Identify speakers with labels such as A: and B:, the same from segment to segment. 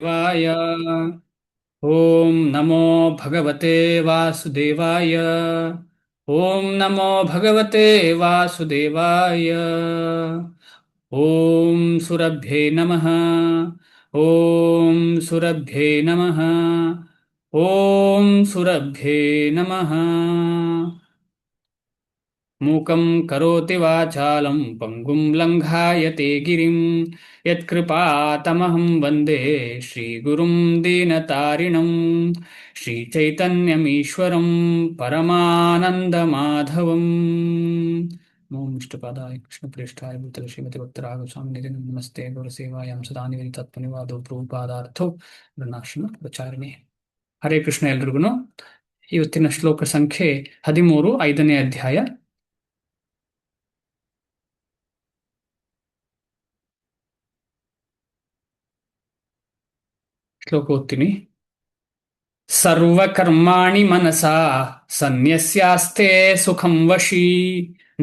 A: वाय ॐ नमो भगवते वासुदेवाय ॐ नमो भगवते वासुदेवाय ॐ सुरभ्ये नमः ॐ सुरभ्ये नमः ॐ सुरभ्ये नमः मूकं करोति वाचालं पङ्गुं लङ्घायते गिरिं यत्कृपातमहं वन्दे श्रीगुरुं दीनतारिणं श्रीचैतन्यमीश्वरं परमानन्दमाधवम् ओम इष्टपादाय कृष्णप्रेष्ठाय भूतले श्रीमति भक्तराघवस्वामिनिधे नमस्ते गौरसेवायां सदा निवेदितत्वनिवादो प्रभुपादार्थो ಪ್ರಚಾರಿಣೆ. ಹರೇ ಕೃಷ್ಣ ಎಲ್ರಿಗೂ. ಇವತ್ತಿನ ಶ್ಲೋಕ ಸಂಖ್ಯೆ 13, 5ನೇ ಅಧ್ಯಾಯ. ಶ್ಲೋಕ ಓದ್ತೀನಿ. ಸರ್ವಕರ್ಮಾಣಿ ಮನಸಾ ಸನ್ಯಸ್ಯಾಸ್ತೆ ಸುಖಂ ವಶಿ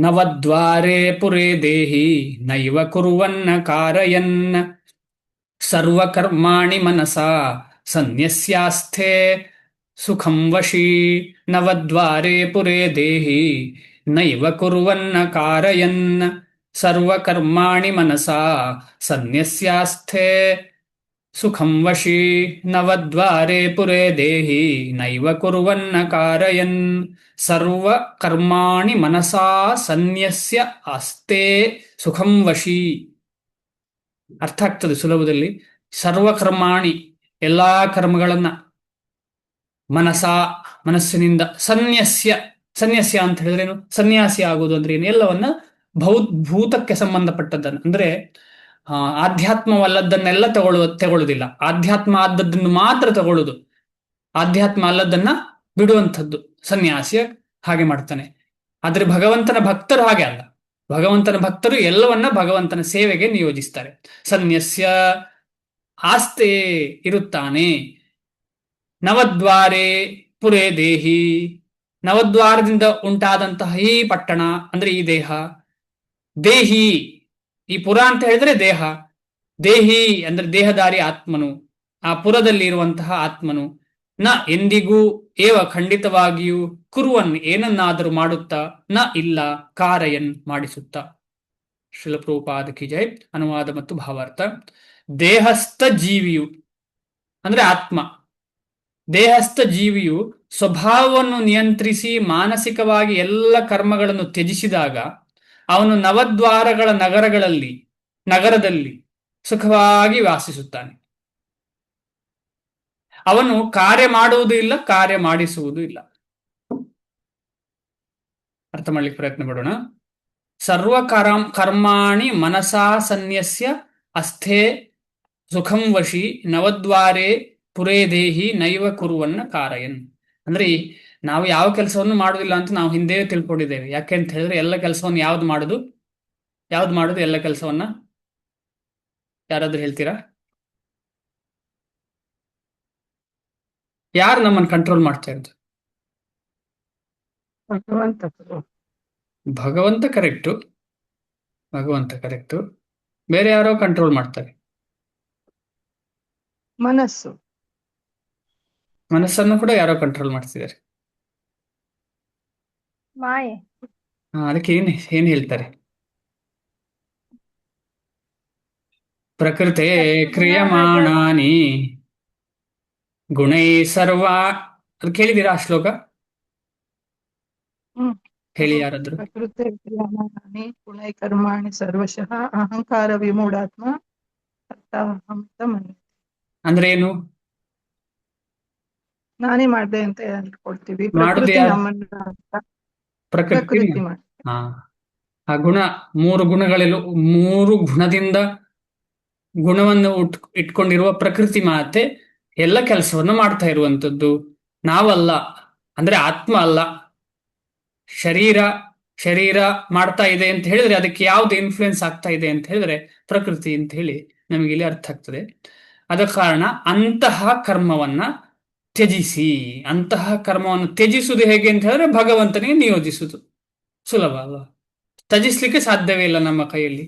A: ನವದ್ವಾರೆ ಪುರೇ ದೇಹಿ ನೈವ ಕುರ್ವನ್ನ ಕಾರಯನ್. ಸರ್ವಕರ್ಮಾಣಿ ಮನಸಾ ಸನ್ಯಸ್ಯಾಸ್ಥೆ ಸುಖಂ ವಶಿ ನವದ್ವಾರೆ ಪುರೇ ದೇಹಿ ನೈವ ಕುರ್ವನ್ನ ಕಾರಯನ್. ಸರ್ವಕರ್ಮಾಣಿ ಮನಸಾ ಸನ್ಯಸ್ಯಾಸ್ಥೆ ಸುಖಂ ವಶಿ ನವದ್ವಾರೆ ಪುರೇ ದೇಹಿ ನೈವ ಕುರ್ವನ್ನ ಕಾರಯನ್. ಸರ್ವ ಕರ್ಮಾಣಿ ಮನಸಾ ಸನ್ಯಸ್ಯ ಅಸ್ತೆ ಸುಖಂ ವಶಿ. ಅರ್ಥ ಆಗ್ತದೆ ಸುಲಭದಲ್ಲಿ. ಸರ್ವಕರ್ಮಾಣಿ, ಎಲ್ಲಾ ಕರ್ಮಗಳನ್ನ, ಮನಸ್ಸಿನಿಂದ, ಸನ್ಯಸ್ಯ, ಸನ್ಯಾಸ್ಯ ಅಂತ ಹೇಳಿದ್ರೇನು, ಸನ್ಯಾಸಿ ಆಗುವುದು ಅಂದ್ರೆ ಏನು, ಎಲ್ಲವನ್ನ ಭೂತಕ್ಕೆ ಸಂಬಂಧಪಟ್ಟದ್ದನ್ನು ಅಂದ್ರೆ ಆಧ್ಯಾತ್ಮವಲ್ಲದನ್ನೆಲ್ಲ ತಗೊಳ್ಳುವುದಿಲ್ಲ, ಆಧ್ಯಾತ್ಮ ಆದದ್ದನ್ನು ಮಾತ್ರ ತಗೊಳ್ಳುದು, ಆಧ್ಯಾತ್ಮ ಅಲ್ಲದನ್ನ ಬಿಡುವಂಥದ್ದು ಸನ್ಯಾಸಿಯ ಹಾಗೆ ಮಾಡ್ತಾನೆ. ಆದ್ರೆ ಭಗವಂತನ ಭಕ್ತರು ಹಾಗೆ ಅಲ್ಲ. ಭಗವಂತನ ಭಕ್ತರು ಎಲ್ಲವನ್ನ ಭಗವಂತನ ಸೇವೆಗೆ ನಿಯೋಜಿಸ್ತಾರೆ. ಸನ್ಯಸ್ಯ ಆಸ್ತೆ ಇರುತ್ತಾನೆ. ನವದ್ವಾರೆ ಪುರೇ ದೇಹಿ, ನವದ್ವಾರದಿಂದ ಉಂಟಾದಂತಹ ಈ ಪಟ್ಟಣ ಅಂದ್ರೆ ಈ ದೇಹ. ದೇಹಿ, ಈ ಪುರ ಅಂತ ಹೇಳಿದ್ರೆ ದೇಹ. ದೇಹಿ ಅಂದ್ರೆ ದೇಹದಾರಿ ಆತ್ಮನು, ಆ ಪುರದಲ್ಲಿ ಇರುವಂತಹ ಆತ್ಮನು. ನ ಎಂದಿಗೂ, ಏವ ಖಂಡಿತವಾಗಿಯೂ, ಕುರುವನ್ ಏನನ್ನಾದರೂ ಮಾಡುತ್ತಾ, ನ ಇಲ್ಲ, ಕಾರಯನ್ ಮಾಡಿಸುತ್ತಾ. ಶ್ರೀಲ ಪ್ರಭುಪಾದ ಕಿ ಜೈ. ಅನುವಾದ ಮತ್ತು ಭಾವಾರ್ಥ. ದೇಹಸ್ಥ ಜೀವಿಯು ಅಂದ್ರೆ ಆತ್ಮ, ದೇಹಸ್ಥ ಜೀವಿಯು ಸ್ವಭಾವವನ್ನು ನಿಯಂತ್ರಿಸಿ ಮಾನಸಿಕವಾಗಿ ಎಲ್ಲ ಕರ್ಮಗಳನ್ನು ತ್ಯಜಿಸಿದಾಗ ಅವನು ನವದ್ವಾರಗಳ ನಗರದಲ್ಲಿ ಸುಖವಾಗಿ ವಾಸಿಸುತ್ತಾನೆ. ಅವನು ಕಾರ್ಯ ಮಾಡುವುದೂ ಇಲ್ಲ, ಕಾರ್ಯ ಮಾಡಿಸುವುದೂ ಇಲ್ಲ. ಅರ್ಥ ಮಾಡ್ಲಿಕ್ಕೆ ಪ್ರಯತ್ನ ಪಡೋಣ. ಸರ್ವ ಕರ್ಮಾಣಿ ಮನಸಾ ಸನ್ಯಸ್ಯ ಅಸ್ಥೆ ಸುಖಂ ವಶಿ ನವದ್ವಾರೆ ಪುರೇ ದೇಹಿ ನೈವ ಕುರುವನ್ನ ಕಾರಯನ್. ಅಂದ್ರೆ ನಾವು ಯಾವ ಕೆಲಸವನ್ನು ಮಾಡುವುದಿಲ್ಲ ಅಂತ ನಾವು ಹಿಂದೆ ತಿಳ್ಕೊಂಡಿದ್ದೇವೆ. ಯಾಕೆ ಅಂತ ಹೇಳಿದ್ರೆ ಎಲ್ಲ ಕೆಲಸವನ್ನು ಯಾವ್ದು ಮಾಡುದು ಎಲ್ಲ ಕೆಲಸವನ್ನ? ಯಾರಾದ್ರೂ ಹೇಳ್ತೀರಾ? ಯಾರು ನಮ್ಮನ್ನು ಕಂಟ್ರೋಲ್ ಮಾಡ್ತಾ ಇರೋದು? ಭಗವಂತ ಕರೆಕ್ಟು. ಬೇರೆ ಯಾರೋ ಕಂಟ್ರೋಲ್ ಮಾಡ್ತಾರೆ. ಮನಸ್ಸನ್ನು ಕೂಡ ಯಾರೋ ಕಂಟ್ರೋಲ್ ಮಾಡ್ತಿದ್ದಾರೆ.
B: ಮಾಯೆ.
A: ಅದಕ್ಕೆ ಏನ್ ಹೇಳ್ತಾರೆ? ಪ್ರಕೃತೆ ಕ್ರಿಯಮಾಣಾನಿ ಗುಣೈ ಸರ್ವ. ಅದು ಕೇಳಿದೀರಾ ಆ ಶ್ಲೋಕ? ಹೇಳಿ ಯಾರಾದ್ರು.
B: ಪ್ರಕೃತಿ ಕ್ರಿಯಮಾಣಾನಿ ಗುಣೈ ಕರ್ಮಾಣಿ ಸರ್ವಶಃ ಅಹಂಕಾರ ವಿಮೂಢಾತ್ಮ
A: ಅಂದ್ರೆ ಏನು?
B: ನಾನೇ ಮಾಡ್ದೆ ಅಂತ ಹೇಳ್ಕೊಡ್ತೀವಿ.
A: ಪ್ರಕೃತಿ. ಆ ಗುಣ, ಮೂರು ಗುಣದಿಂದ ಗುಣವನ್ನು ಇಟ್ಕೊಂಡಿರುವ ಪ್ರಕೃತಿ ಮಾತೆ ಎಲ್ಲ ಕೆಲಸವನ್ನು ಮಾಡ್ತಾ ಇರುವಂತದ್ದು. ನಾವಲ್ಲ, ಅಂದ್ರೆ ಆತ್ಮ ಅಲ್ಲ. ಶರೀರ ಮಾಡ್ತಾ ಇದೆ ಅಂತ ಹೇಳಿದ್ರೆ ಅದಕ್ಕೆ ಯಾವ್ದು ಇನ್ಫ್ಲುಯೆನ್ಸ್ ಆಗ್ತಾ ಇದೆ ಅಂತ ಹೇಳಿದ್ರೆ ಪ್ರಕೃತಿ ಅಂತ ಹೇಳಿ ನಮಗೆ ಇಲ್ಲಿ ಅರ್ಥ ಆಗ್ತದೆ. ಅದ ಕಾರಣ ಅಂತಹ ಕರ್ಮವನ್ನು ತ್ಯಜಿಸುವುದು ಹೇಗೆ ಅಂತ ಹೇಳಿದ್ರೆ ಭಗವಂತನಿಗೆ ನಿಯೋಜಿಸುವುದು. ಸುಲಭ ಅಲ್ಲ? ತ್ಯಜಿಸ್ಲಿಕ್ಕೆ ಸಾಧ್ಯವೇ ಇಲ್ಲ ನಮ್ಮ ಕೈಯಲ್ಲಿ.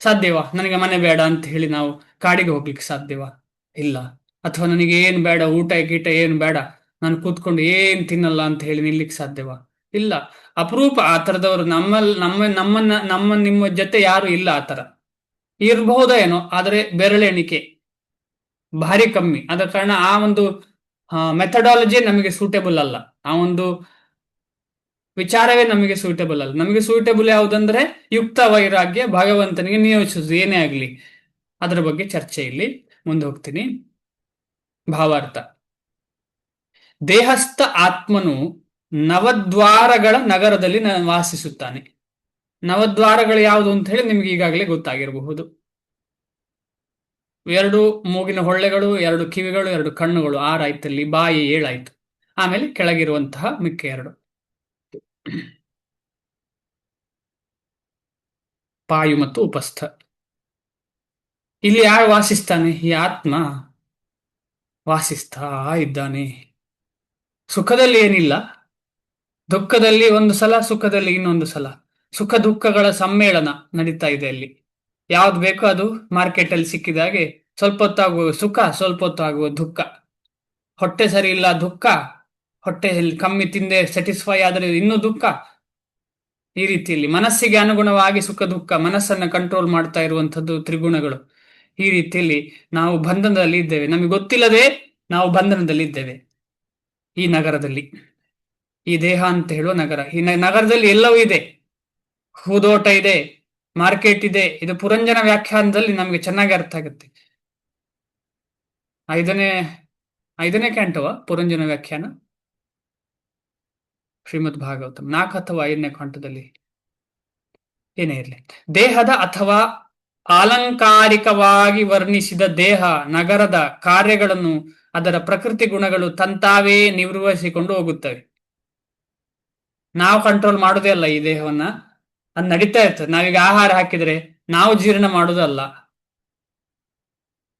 A: ಸಾಧ್ಯವಾ? ನನಗೆ ಮನೆ ಬೇಡ ಅಂತ ಹೇಳಿ ನಾವು ಕಾಡಿಗೆ ಹೋಗ್ಲಿಕ್ಕೆ ಸಾಧ್ಯವಾ? ಇಲ್ಲ. ಅಥವಾ ನನಗೆ ಏನ್ ಬೇಡ, ಊಟ ಗೀಟ ಏನ್ ಬೇಡ, ನಾನು ಕೂತ್ಕೊಂಡು ಏನ್ ತಿನ್ನಲ್ಲ ಅಂತ ಹೇಳಿ ನಿಲ್ಲಿಕ್ ಸಾಧ್ಯವಾ? ಇಲ್ಲ. ಅಪರೂಪ ಆ ತರದವರು ನಮ್ಮಲ್ಲಿ ನಮ್ಮ ನಿಮ್ಮ ಜೊತೆ ಯಾರು ಇಲ್ಲ ಆ ತರ. ಇರಬಹುದೋ ಏನೋ, ಆದ್ರೆ ಬೆರಳೆಣಿಕೆ, ಭಾರಿ ಕಮ್ಮಿ. ಆದ ಕಾರಣ ಆ ಒಂದು ಮೆಥಡಾಲಜಿ ನಮಗೆ ಸೂಟೇಬಲ್ ಅಲ್ಲ. ಆ ಒಂದು ವಿಚಾರವೇ ನಮಗೆ ಸೂಟೇಬಲ್ ಅಲ್ಲ. ನಮಗೆ ಸೂಟೇಬಲ್ ಯಾವುದಂದ್ರೆ ಯುಕ್ತ ವೈರಾಗ್ಯ, ಭಗವಂತನಿಗೆ ನಿಯೋಜಿಸುವುದು ಏನೇ ಆಗ್ಲಿ. ಅದರ ಬಗ್ಗೆ ಚರ್ಚೆ ಇಲ್ಲಿ ಮುಂದೆ ಹೋಗ್ತೀನಿ. ಭಾವಾರ್ಥ: ದೇಹಸ್ಥ ಆತ್ಮನು ನವದ್ವಾರಗಳ ನಗರದಲ್ಲಿ ವಾಸಿಸುತ್ತಾನೆ. ನವದ್ವಾರಗಳು ಯಾವುದು ಅಂತ ಹೇಳಿ ನಿಮ್ಗೆ ಈಗಾಗಲೇ ಗೊತ್ತಾಗಿರಬಹುದು. 2 ಮೂಗಿನ ಹೊಳ್ಳೆಗಳು, 2 ಕಿವಿಗಳು, 2 ಕಣ್ಣುಗಳು, 6 ಆಯ್ತಲ್ಲಿ, ಬಾಯಿ 7 ಆಯ್ತು. ಆಮೇಲೆ ಕೆಳಗಿರುವಂತಹ ಮಿಕ್ಕ 2 ಪಾಯು ಮತ್ತು ಉಪಸ್ಥ. ಇಲ್ಲಿ ಯಾರು ವಾಸಿಸ್ತಾನೆ? ಈ ಆತ್ಮ ವಾಸಿಸ್ತಾ ಇದ್ದಾನೆ. ಸುಖದಲ್ಲಿ ಏನಿಲ್ಲ, ದುಃಖದಲ್ಲಿ ಒಂದು ಸಲ, ಸುಖದಲ್ಲಿ ಇನ್ನೊಂದು ಸಲ. ಸುಖ ದುಃಖಗಳ ಸಮ್ಮೇಳನ ನಡೀತಾ ಇದೆ ಅಲ್ಲಿ. ಯಾವ್ದು ಬೇಕೋ ಅದು ಮಾರ್ಕೆಟ್ ಅಲ್ಲಿ ಸಿಕ್ಕಿದಾಗೆ ಸ್ವಲ್ಪ ಹೊತ್ತಾಗುವ ಸುಖ, ಸ್ವಲ್ಪ ಹೊತ್ತಾಗುವ ದುಃಖ. ಹೊಟ್ಟೆ ಸರಿ ಇಲ್ಲ ದುಃಖ, ಹೊಟ್ಟೆ ಕಮ್ಮಿ ತಿಂದೆ ಸ್ಯಾಟಿಸ್ಫೈ ಆದ್ರೆ ಇನ್ನೂ ದುಃಖ. ಈ ರೀತಿಯಲ್ಲಿ ಮನಸ್ಸಿಗೆ ಅನುಗುಣವಾಗಿ ಸುಖ ದುಃಖ, ಮನಸ್ಸನ್ನ ಕಂಟ್ರೋಲ್ ಮಾಡ್ತಾ ಇರುವಂತದ್ದು ತ್ರಿಗುಣಗಳು. ಈ ರೀತಿಯಲ್ಲಿ ನಾವು ಬಂಧನದಲ್ಲಿ ಇದ್ದೇವೆ. ನಮಗೆ ಗೊತ್ತಿಲ್ಲದೆ ನಾವು ಬಂಧನದಲ್ಲಿ ಇದ್ದೇವೆ ಈ ನಗರದಲ್ಲಿ. ಈ ದೇಹ ಅಂತ ಹೇಳುವ ನಗರ. ಈ ನಗರದಲ್ಲಿ ಎಲ್ಲವೂ ಇದೆ. ಹೂದೋಟ ಇದೆ, ಮಾರ್ಕೆಟ್ ಇದೆ. ಇದು ಪುರಂಜನ ವ್ಯಾಖ್ಯಾನದಲ್ಲಿ ನಮಗೆ ಚೆನ್ನಾಗಿ ಅರ್ಥ ಆಗುತ್ತೆ. ಐದನೇ ಕ್ಯಾಂಟವ ಪುರಂಜನ ವ್ಯಾಖ್ಯಾನ, ಶ್ರೀಮದ್ ಭಾಗವತಂ 4 ಅಥವಾ 5ನೇ ಕಾಂಟದಲ್ಲಿ. ಏನೇ ಇರಲಿ, ದೇಹದ ಅಥವಾ ಆಲಂಕಾರಿಕವಾಗಿ ವರ್ಣಿಸಿದ ದೇಹ ನಗರದ ಕಾರ್ಯಗಳನ್ನು ಅದರ ಪ್ರಕೃತಿ ಗುಣಗಳು ತಂತಾವೇ ನಿರ್ವಹಿಸಿಕೊಂಡು ಹೋಗುತ್ತವೆ. ನಾವು ಕಂಟ್ರೋಲ್ ಮಾಡೋದೇ ಅಲ್ಲ ಈ ದೇಹವನ್ನ. ಅದು ನಡೀತಾ ಇರ್ತದೆ. ನಾವೀಗ ಆಹಾರ ಹಾಕಿದ್ರೆ ನಾವು ಜೀರ್ಣ ಮಾಡೋದಲ್ಲ,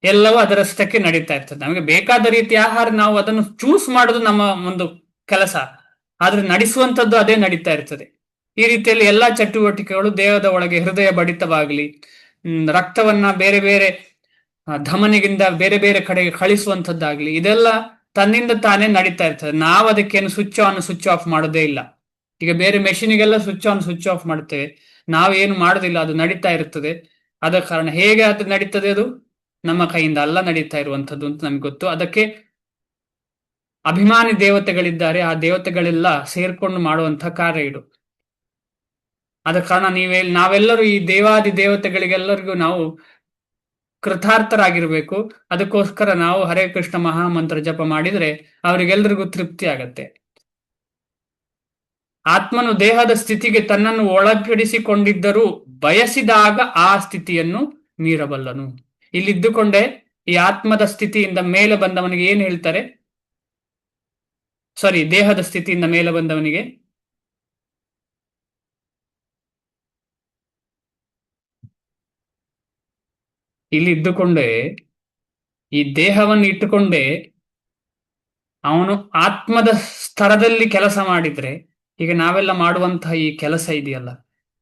A: ಎಲ್ಲವೂ ಅದರಷ್ಟಕ್ಕೆ ನಡೀತಾ ಇರ್ತದೆ. ನಮಗೆ ಬೇಕಾದ ರೀತಿಯ ಆಹಾರ ನಾವು ಅದನ್ನು ಚೂಸ್ ಮಾಡೋದು ನಮ್ಮ ಒಂದು ಕೆಲಸ, ಆದ್ರೆ ನಡೆಸುವಂಥದ್ದು ಅದೇ ನಡೀತಾ ಇರ್ತದೆ. ಈ ರೀತಿಯಲ್ಲಿ ಎಲ್ಲಾ ಚಟುವಟಿಕೆಗಳು ದೇಹದ ಒಳಗೆ ಹೃದಯ ಬಡಿತವಾಗಲಿ, ರಕ್ತವನ್ನ ಬೇರೆ ಬೇರೆ ಧಮನಿಗಿಂದ ಬೇರೆ ಬೇರೆ ಕಡೆಗೆ ಕಳಿಸುವಂಥದ್ದಾಗ್ಲಿ, ಇದೆಲ್ಲ ತನ್ನಿಂದ ತಾನೇ ನಡೀತಾ ಇರ್ತದೆ. ನಾವು ಅದಕ್ಕೇನು ಸ್ವಿಚ್ ಆನ್ ಸ್ವಿಚ್ ಆಫ್ ಮಾಡೋದೇ ಇಲ್ಲ. ಈಗ ಬೇರೆ ಮೆಷಿನಿಗೆಲ್ಲ ಸ್ವಿಚ್ ಆನ್ ಸ್ವಿಚ್ ಆಫ್ ಮಾಡ್ತೇವೆ, ನಾವೇನು ಮಾಡೋದಿಲ್ಲ, ಅದು ನಡೀತಾ ಇರ್ತದೆ. ಆದ ಕಾರಣ ಹೇಗೆ ಅದು ನಡೀತದೆ? ಅದು ನಮ್ಮ ಕೈಯಿಂದ ಅಲ್ಲ ನಡೀತಾ ಇರುವಂಥದ್ದು ಅಂತ ನಮ್ಗೆ ಗೊತ್ತು. ಅದಕ್ಕೆ ಅಭಿಮಾನಿ ದೇವತೆಗಳಿದ್ದಾರೆ, ಆ ದೇವತೆಗಳೆಲ್ಲ ಸೇರ್ಕೊಂಡು ಮಾಡುವಂತಹ ಕಾರ್ಯ ಇದು. ಆದ ಕಾರಣ ನಾವೆಲ್ಲರೂ ಈ ದೇವಾದಿ ದೇವತೆಗಳಿಗೆಲ್ಲರಿಗೂ ನಾವು ಕೃತಾರ್ಥರಾಗಿರ್ಬೇಕು. ಅದಕ್ಕೋಸ್ಕರ ನಾವು ಹರೇ ಕೃಷ್ಣ ಮಹಾಮಂತ್ರ ಜಪ ಮಾಡಿದ್ರೆ ಅವರಿಗೆಲ್ಲರಿಗೂ ತೃಪ್ತಿ ಆಗತ್ತೆ. ಆತ್ಮನು ದೇಹದ ಸ್ಥಿತಿಗೆ ತನ್ನನ್ನು ಒಳಪಡಿಸಿಕೊಂಡಿದ್ದರೂ ಬಯಸಿದಾಗ ಆ ಸ್ಥಿತಿಯನ್ನು ಮೀರಬಲ್ಲನು. ಇಲ್ಲಿದ್ದುಕೊಂಡೇ ಈ ಆತ್ಮದ ಸ್ಥಿತಿಯಿಂದ ಮೇಲೆ ಬಂದವನಿಗೆ ಏನ್ ಹೇಳ್ತಾರೆ? ದೇಹದ ಸ್ಥಿತಿಯಿಂದ ಮೇಲೆ ಬಂದವನಿಗೆ ಇಲ್ಲಿ ಇದ್ದುಕೊಂಡೇ ಈ ದೇಹವನ್ನು ಇಟ್ಟುಕೊಂಡೇ ಅವನು ಆತ್ಮದ ಸ್ತರದಲ್ಲಿ ಕೆಲಸ ಮಾಡಿದ್ರೆ, ಈಗ ನಾವೆಲ್ಲ ಮಾಡುವಂತಹ ಈ ಕೆಲಸ ಇದೆಯಲ್ಲ,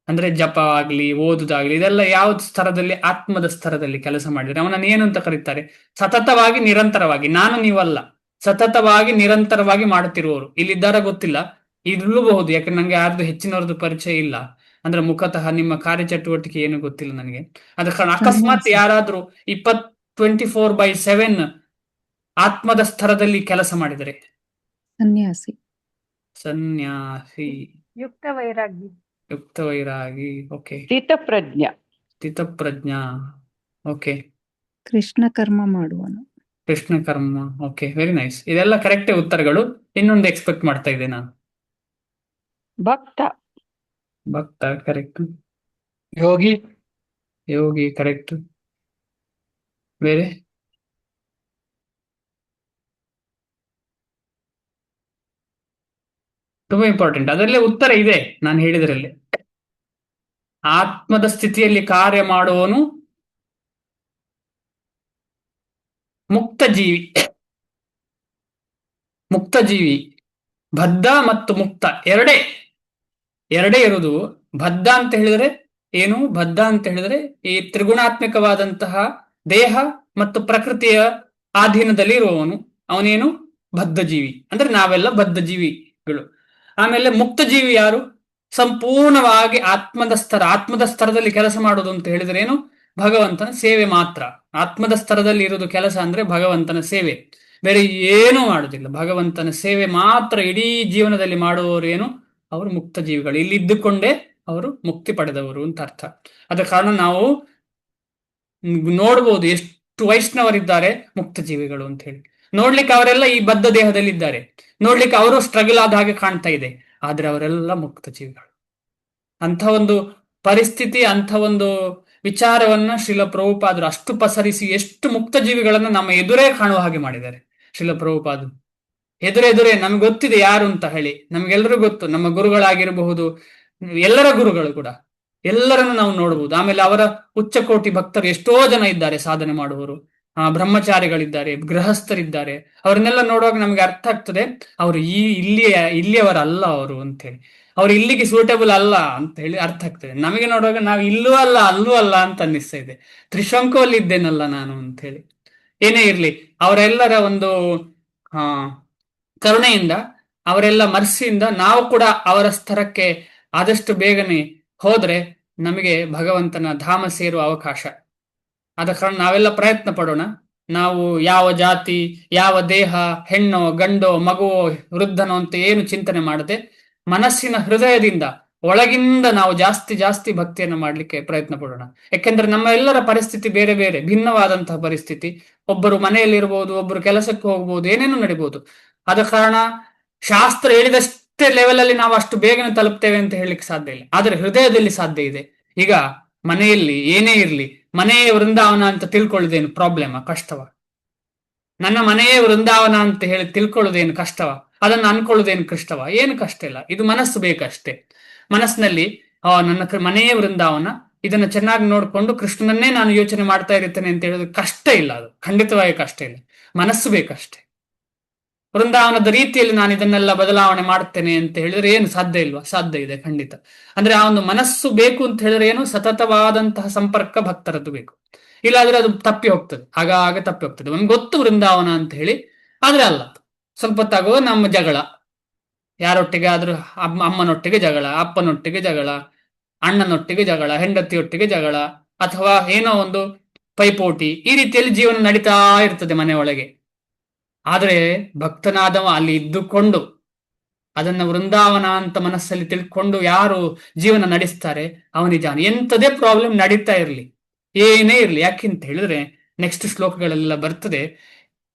A: ಅಂದ್ರೆ ಜಪ ಆಗ್ಲಿ ಓದುದಾಗ್ಲಿ, ಇದೆಲ್ಲ ಯಾವ ಸ್ತರದಲ್ಲಿ? ಆತ್ಮದ ಸ್ತರದಲ್ಲಿ ಕೆಲಸ ಮಾಡಿದ್ರೆ ಅವನನ್ನು ಏನು ಅಂತ ಕರೀತಾರೆ? ಸತತವಾಗಿ ನಿರಂತರವಾಗಿ. ನಾನು ನೀವಲ್ಲ, ಸತತವಾಗಿ ನಿರಂತರವಾಗಿ ಮಾಡುತ್ತಿರುವವರು ಇಲ್ಲಿದ್ದಾರ ಗೊತ್ತಿಲ್ಲ, ಇರಲೂಬಹುದು. ಯಾಕಂದ್ರೆ ನಂಗೆ ಯಾರ್ದು ಹೆಚ್ಚಿನವ್ರದ್ದು ಪರಿಚಯ ಇಲ್ಲ. ಅಂದ್ರೆ ಮುಖತಃ ನಿಮ್ಮ ಕಾರ್ಯಚಟುವಟಿಕೆ ಏನು ಗೊತ್ತಿಲ್ಲ ನನಗೆ. ಅದ ಕಾರಣ ಅಕಸ್ಮಾತ್ ಯಾರಾದ್ರೂ 24/7 ಆತ್ಮದ ಸ್ತರದಲ್ಲಿ ಕೆಲಸ ಮಾಡಿದರೆ
C: ಸನ್ಯಾಸಿ
A: ಸನ್ಯಾಸಿ,
B: ಯುಕ್ತ ವೈರಾಗ್ಯ,
A: ಯುಕ್ತ ವೈರಾಗಿ, ಓಕೆ.
D: ಸ್ಥಿತಪ್ರಜ್ಞ,
A: ಓಕೆ.
C: ಕೃಷ್ಣ ಕರ್ಮ ಮಾಡುವನು.
A: ಕೃಷ್ಣ ಕರ್ಮ, ಓಕೆ, ವೆರಿ ನೈಸ್. ಇದೆಲ್ಲ ಕರೆಕ್ಟೇ ಉತ್ತರಗಳು. ಇನ್ನೊಂದು ಎಕ್ಸ್ಪೆಕ್ಟ್ ಮಾಡ್ತಾ ಇದ್ದೆ ನಾನು.
D: ಭಕ್ತ,
A: ಭಕ್ತ ಕರೆಕ್ಟ್.
E: ಯೋಗಿ,
A: ಯೋಗಿ ಕರೆಕ್ಟ್. ಬೇರೆ? ತುಂಬಾ ಇಂಪಾರ್ಟೆಂಟ್, ಅದರಲ್ಲೇ ಉತ್ತರ ಇದೆ ನಾನು ಹೇಳಿದ್ರಲ್ಲಿ. ಆತ್ಮದ ಸ್ಥಿತಿಯಲ್ಲಿ ಕಾರ್ಯ ಮಾಡುವವನು ಮುಕ್ತ ಜೀವಿ. ಮುಕ್ತ ಜೀವಿ, ಬದ್ಧ ಮತ್ತು ಮುಕ್ತ ಎರಡೇ ಇರುವುದು. ಬದ್ಧ ಅಂತ ಹೇಳಿದ್ರೆ ಏನು? ಬದ್ಧ ಅಂತ ಹೇಳಿದ್ರೆ ಈ ತ್ರಿಗುಣಾತ್ಮಕವಾದಂತಹ ದೇಹ ಮತ್ತು ಪ್ರಕೃತಿಯ ಆಧೀನದಲ್ಲಿ ಇರುವವನು ಅವನೇನು ಬದ್ಧ ಜೀವಿ, ಅಂದ್ರೆ ನಾವೆಲ್ಲ ಬದ್ಧ ಜೀವಿಗಳು. ಆಮೇಲೆ ಮುಕ್ತ ಜೀವಿ ಯಾರು? ಸಂಪೂರ್ಣವಾಗಿ ಆತ್ಮದ ಸ್ತರದಲ್ಲಿ ಕೆಲಸ ಮಾಡೋದು ಅಂತ ಹೇಳಿದ್ರೆ ಏನು? ಭಗವಂತನ ಸೇವೆ ಮಾತ್ರ. ಆತ್ಮದ ಸ್ತರದಲ್ಲಿ ಇರೋದು ಕೆಲಸ ಅಂದ್ರೆ ಭಗವಂತನ ಸೇವೆ, ಬೇರೆ ಏನೂ ಮಾಡುದಿಲ್ಲ. ಭಗವಂತನ ಸೇವೆ ಮಾತ್ರ ಇಡೀ ಜೀವನದಲ್ಲಿ ಮಾಡುವವರು ಏನು? ಅವರು ಮುಕ್ತ ಜೀವಿಗಳು. ಇಲ್ಲಿ ಇದ್ದುಕೊಂಡೇ ಅವರು ಮುಕ್ತಿ ಪಡೆದವರು ಅಂತ ಅರ್ಥ. ಆದ ಕಾರಣ ನಾವು ನೋಡ್ಬೋದು ಎಷ್ಟು ವೈಷ್ಣವರಿದ್ದಾರೆ ಮುಕ್ತ ಜೀವಿಗಳು ಅಂತ ಹೇಳಿ. ನೋಡ್ಲಿಕ್ಕೆ ಅವರೆಲ್ಲ ಈ ಬದ್ಧ ದೇಹದಲ್ಲಿದ್ದಾರೆ, ನೋಡ್ಲಿಕ್ಕೆ ಅವರು ಸ್ಟ್ರಗಲ್ ಆದ ಹಾಗೆ ಕಾಣ್ತಾ ಇದೆ, ಆದ್ರೆ ಅವರೆಲ್ಲ ಮುಕ್ತ ಜೀವಿಗಳು. ಅಂಥ ಒಂದು ಪರಿಸ್ಥಿತಿ, ಅಂಥ ಒಂದು ವಿಚಾರವನ್ನ ಶ್ರೀಲ ಪ್ರಭುಪಾದರು ಅಷ್ಟು ಪಸರಿಸಿ ಎಷ್ಟು ಮುಕ್ತ ಜೀವಿಗಳನ್ನ ನಮ್ಮ ಎದುರೇ ಕಾಣುವ ಹಾಗೆ ಮಾಡಿದ್ದಾರೆ ಶ್ರೀಲ ಪ್ರಭುಪಾದರು. ಎದುರೆದುರೇ ನಮ್ಗೆ ಗೊತ್ತಿದೆ ಯಾರು ಅಂತ ಹೇಳಿ, ನಮ್ಗೆಲ್ಲರೂ ಗೊತ್ತು. ನಮ್ಮ ಗುರುಗಳಾಗಿರಬಹುದು, ಎಲ್ಲರ ಗುರುಗಳು ಕೂಡ, ಎಲ್ಲರನ್ನು ನಾವು ನೋಡಬಹುದು. ಆಮೇಲೆ ಅವರ ಉಚ್ಚಕೋಟಿ ಭಕ್ತರು ಎಷ್ಟೋ ಜನ ಇದ್ದಾರೆ, ಸಾಧನೆ ಮಾಡುವವರು, ಬ್ರಹ್ಮಚಾರಿಗಳಿದ್ದಾರೆ, ಗೃಹಸ್ಥರಿದ್ದಾರೆ. ಅವರನ್ನೆಲ್ಲ ನೋಡುವಾಗ ನಮ್ಗೆ ಅರ್ಥ ಆಗ್ತದೆ ಅವರು ಇಲ್ಲಿಯವರಲ್ಲ ಅವರು ಅಂತ ಹೇಳಿ, ಅವ್ರು ಇಲ್ಲಿಗೆ ಸೂಟೇಬಲ್ ಅಲ್ಲ ಅಂತ ಹೇಳಿ ಅರ್ಥ ಆಗ್ತದೆ. ನಮಗೆ ನೋಡುವಾಗ ನಾವು ಇಲ್ಲೂ ಅಲ್ಲ ಅಲ್ಲೂ ಅಲ್ಲ ಅಂತ ಅನ್ನಿಸ್ತಾ ಇದೆ, ತ್ರಿಶಂಕುವಲ್ಲಿ ಇದ್ದೇನಲ್ಲ ನಾನು ಅಂತ ಹೇಳಿ. ಏನೇ ಇರ್ಲಿ, ಅವರೆಲ್ಲರ ಒಂದು ಕರುಣೆಯಿಂದ, ಅವರೆಲ್ಲ ಮರ್ಸಿಯಿಂದ ನಾವು ಕೂಡ ಅವರ ಸ್ತರಕ್ಕೆ ಆದಷ್ಟು ಬೇಗನೆ ಹೋದ್ರೆ ನಮಗೆ ಭಗವಂತನ ಧಾಮ ಸೇರುವ ಅವಕಾಶ. ಆದ ಕಾರಣ ನಾವೆಲ್ಲ ಪ್ರಯತ್ನ ಪಡೋಣ. ನಾವು ಯಾವ ಜಾತಿ, ಯಾವ ದೇಹ, ಹೆಣ್ಣೋ ಗಂಡೋ ಮಗುವೋ ವೃದ್ಧನೋ ಅಂತ ಏನು ಚಿಂತನೆ ಮಾಡದೆ ಮನಸ್ಸಿನ ಹೃದಯದಿಂದ ಒಳಗಿಂದ ನಾವು ಜಾಸ್ತಿ ಜಾಸ್ತಿ ಭಕ್ತಿಯನ್ನು ಮಾಡಲಿಕ್ಕೆ ಪ್ರಯತ್ನ ಪಡೋಣ. ಯಾಕೆಂದ್ರೆ ನಮ್ಮ ಎಲ್ಲರ ಪರಿಸ್ಥಿತಿ ಬೇರೆ ಬೇರೆ, ಭಿನ್ನವಾದಂತಹ ಪರಿಸ್ಥಿತಿ. ಒಬ್ಬರು ಮನೆಯಲ್ಲಿರ್ಬೋದು, ಒಬ್ಬರು ಕೆಲಸಕ್ಕೆ ಹೋಗ್ಬೋದು, ಏನೇನು ನಡಿಬಹುದು. ಆದ ಕಾರಣ ಶಾಸ್ತ್ರ ಹೇಳಿದಷ್ಟೇ ಲೆವೆಲ್ ಅಲ್ಲಿ ನಾವು ಅಷ್ಟು ಬೇಗನೆ ತಲುಪ್ತೇವೆ ಅಂತ ಹೇಳಲಿಕ್ಕೆ ಸಾಧ್ಯ ಇಲ್ಲ, ಆದ್ರೆ ಹೃದಯದಲ್ಲಿ ಸಾಧ್ಯ ಇದೆ. ಈಗ ಮನೆಯಲ್ಲಿ ಏನೇ ಇರ್ಲಿ, ಮನೆಯೇ ವೃಂದಾವನ ಅಂತ ತಿಳ್ಕೊಳ್ಳೋದೇನು ಪ್ರಾಬ್ಲಮ, ಕಷ್ಟವ? ನನ್ನ ಮನೆಯೇ ವೃಂದಾವನ ಅಂತ ಹೇಳಿ ತಿಳ್ಕೊಳ್ಳೋದೇನು ಕಷ್ಟವ? ಅದನ್ನು ಅನ್ಕೊಳ್ಳೋದೇನು ಕಷ್ಟವ? ಏನು ಕಷ್ಟ ಇಲ್ಲ, ಇದು ಮನಸ್ಸು ಬೇಕಷ್ಟೇ. ಮನಸ್ಸಿನಲ್ಲಿ ನನ್ನ ಮನೆಯೇ ವೃಂದಾವನ, ಇದನ್ನು ಚೆನ್ನಾಗಿ ನೋಡ್ಕೊಂಡು ಕೃಷ್ಣನನ್ನೇ ನಾನು ಯೋಚನೆ ಮಾಡ್ತಾ ಇರ್ತೇನೆ ಅಂತ ಹೇಳೋದು ಕಷ್ಟ ಇಲ್ಲ, ಅದು ಖಂಡಿತವಾಗಿ ಕಷ್ಟ ಇಲ್ಲ, ಮನಸ್ಸು ಬೇಕಷ್ಟೇ. ವೃಂದಾವನದ ರೀತಿಯಲ್ಲಿ ನಾನು ಇದನ್ನೆಲ್ಲ ಬದಲಾವಣೆ ಮಾಡ್ತೇನೆ ಅಂತ ಹೇಳಿದ್ರೆ ಏನು ಸಾಧ್ಯ ಇಲ್ವಾ? ಸಾಧ್ಯ ಇದೆ, ಖಂಡಿತ. ಅಂದ್ರೆ ಆ ಒಂದು ಮನಸ್ಸು ಬೇಕು ಅಂತ ಹೇಳಿದ್ರೆ ಏನು? ಸತತವಾದಂತಹ ಸಂಪರ್ಕ ಭಕ್ತರದ್ದು ಬೇಕು, ಇಲ್ಲಾದ್ರೆ ಅದು ತಪ್ಪಿ ಹೋಗ್ತದೆ, ಆಗಾಗ ತಪ್ಪಿ ಹೋಗ್ತದೆ. ನಮ್ಗೆ ಗೊತ್ತು ವೃಂದಾವನ ಅಂತ ಹೇಳಿ, ಆದ್ರೆ ಅಲ್ಲ. ಸ್ವಲ್ಪ ಹೊತ್ತಾಗುವ ನಮ್ಮ ಜಗಳ, ಯಾರೊಟ್ಟಿಗೆ ಆದ್ರೂ, ಅಮ್ಮನೊಟ್ಟಿಗೆ ಜಗಳ, ಅಪ್ಪನೊಟ್ಟಿಗೆ ಜಗಳ, ಅಣ್ಣನೊಟ್ಟಿಗೆ ಜಗಳ, ಹೆಂಡತಿಯೊಟ್ಟಿಗೆ ಜಗಳ, ಅಥವಾ ಏನೋ ಒಂದು ಪೈಪೋಟಿ, ಈ ರೀತಿಯಲ್ಲಿ ಜೀವನ ನಡೀತಾ ಇರ್ತದೆ ಮನೆಯೊಳಗೆ. ಆದ್ರೆ ಭಕ್ತನಾದವ ಅಲ್ಲಿ ಇದ್ದುಕೊಂಡು ಅದನ್ನ ವೃಂದಾವನ ಅಂತ ಮನಸ್ಸಲ್ಲಿ ತಿಳ್ಕೊಂಡು ಯಾರು ಜೀವನ ನಡೆಸ್ತಾರೆ ಅವನಿಜಾನ ಎಂಥದೇ ಪ್ರಾಬ್ಲಮ್ ನಡೀತಾ ಇರ್ಲಿ, ಏನೇ ಇರ್ಲಿ. ಯಾಕೆಂತ ಹೇಳಿದ್ರೆ ನೆಕ್ಸ್ಟ್ ಶ್ಲೋಕಗಳೆಲ್ಲ ಬರ್ತದೆ,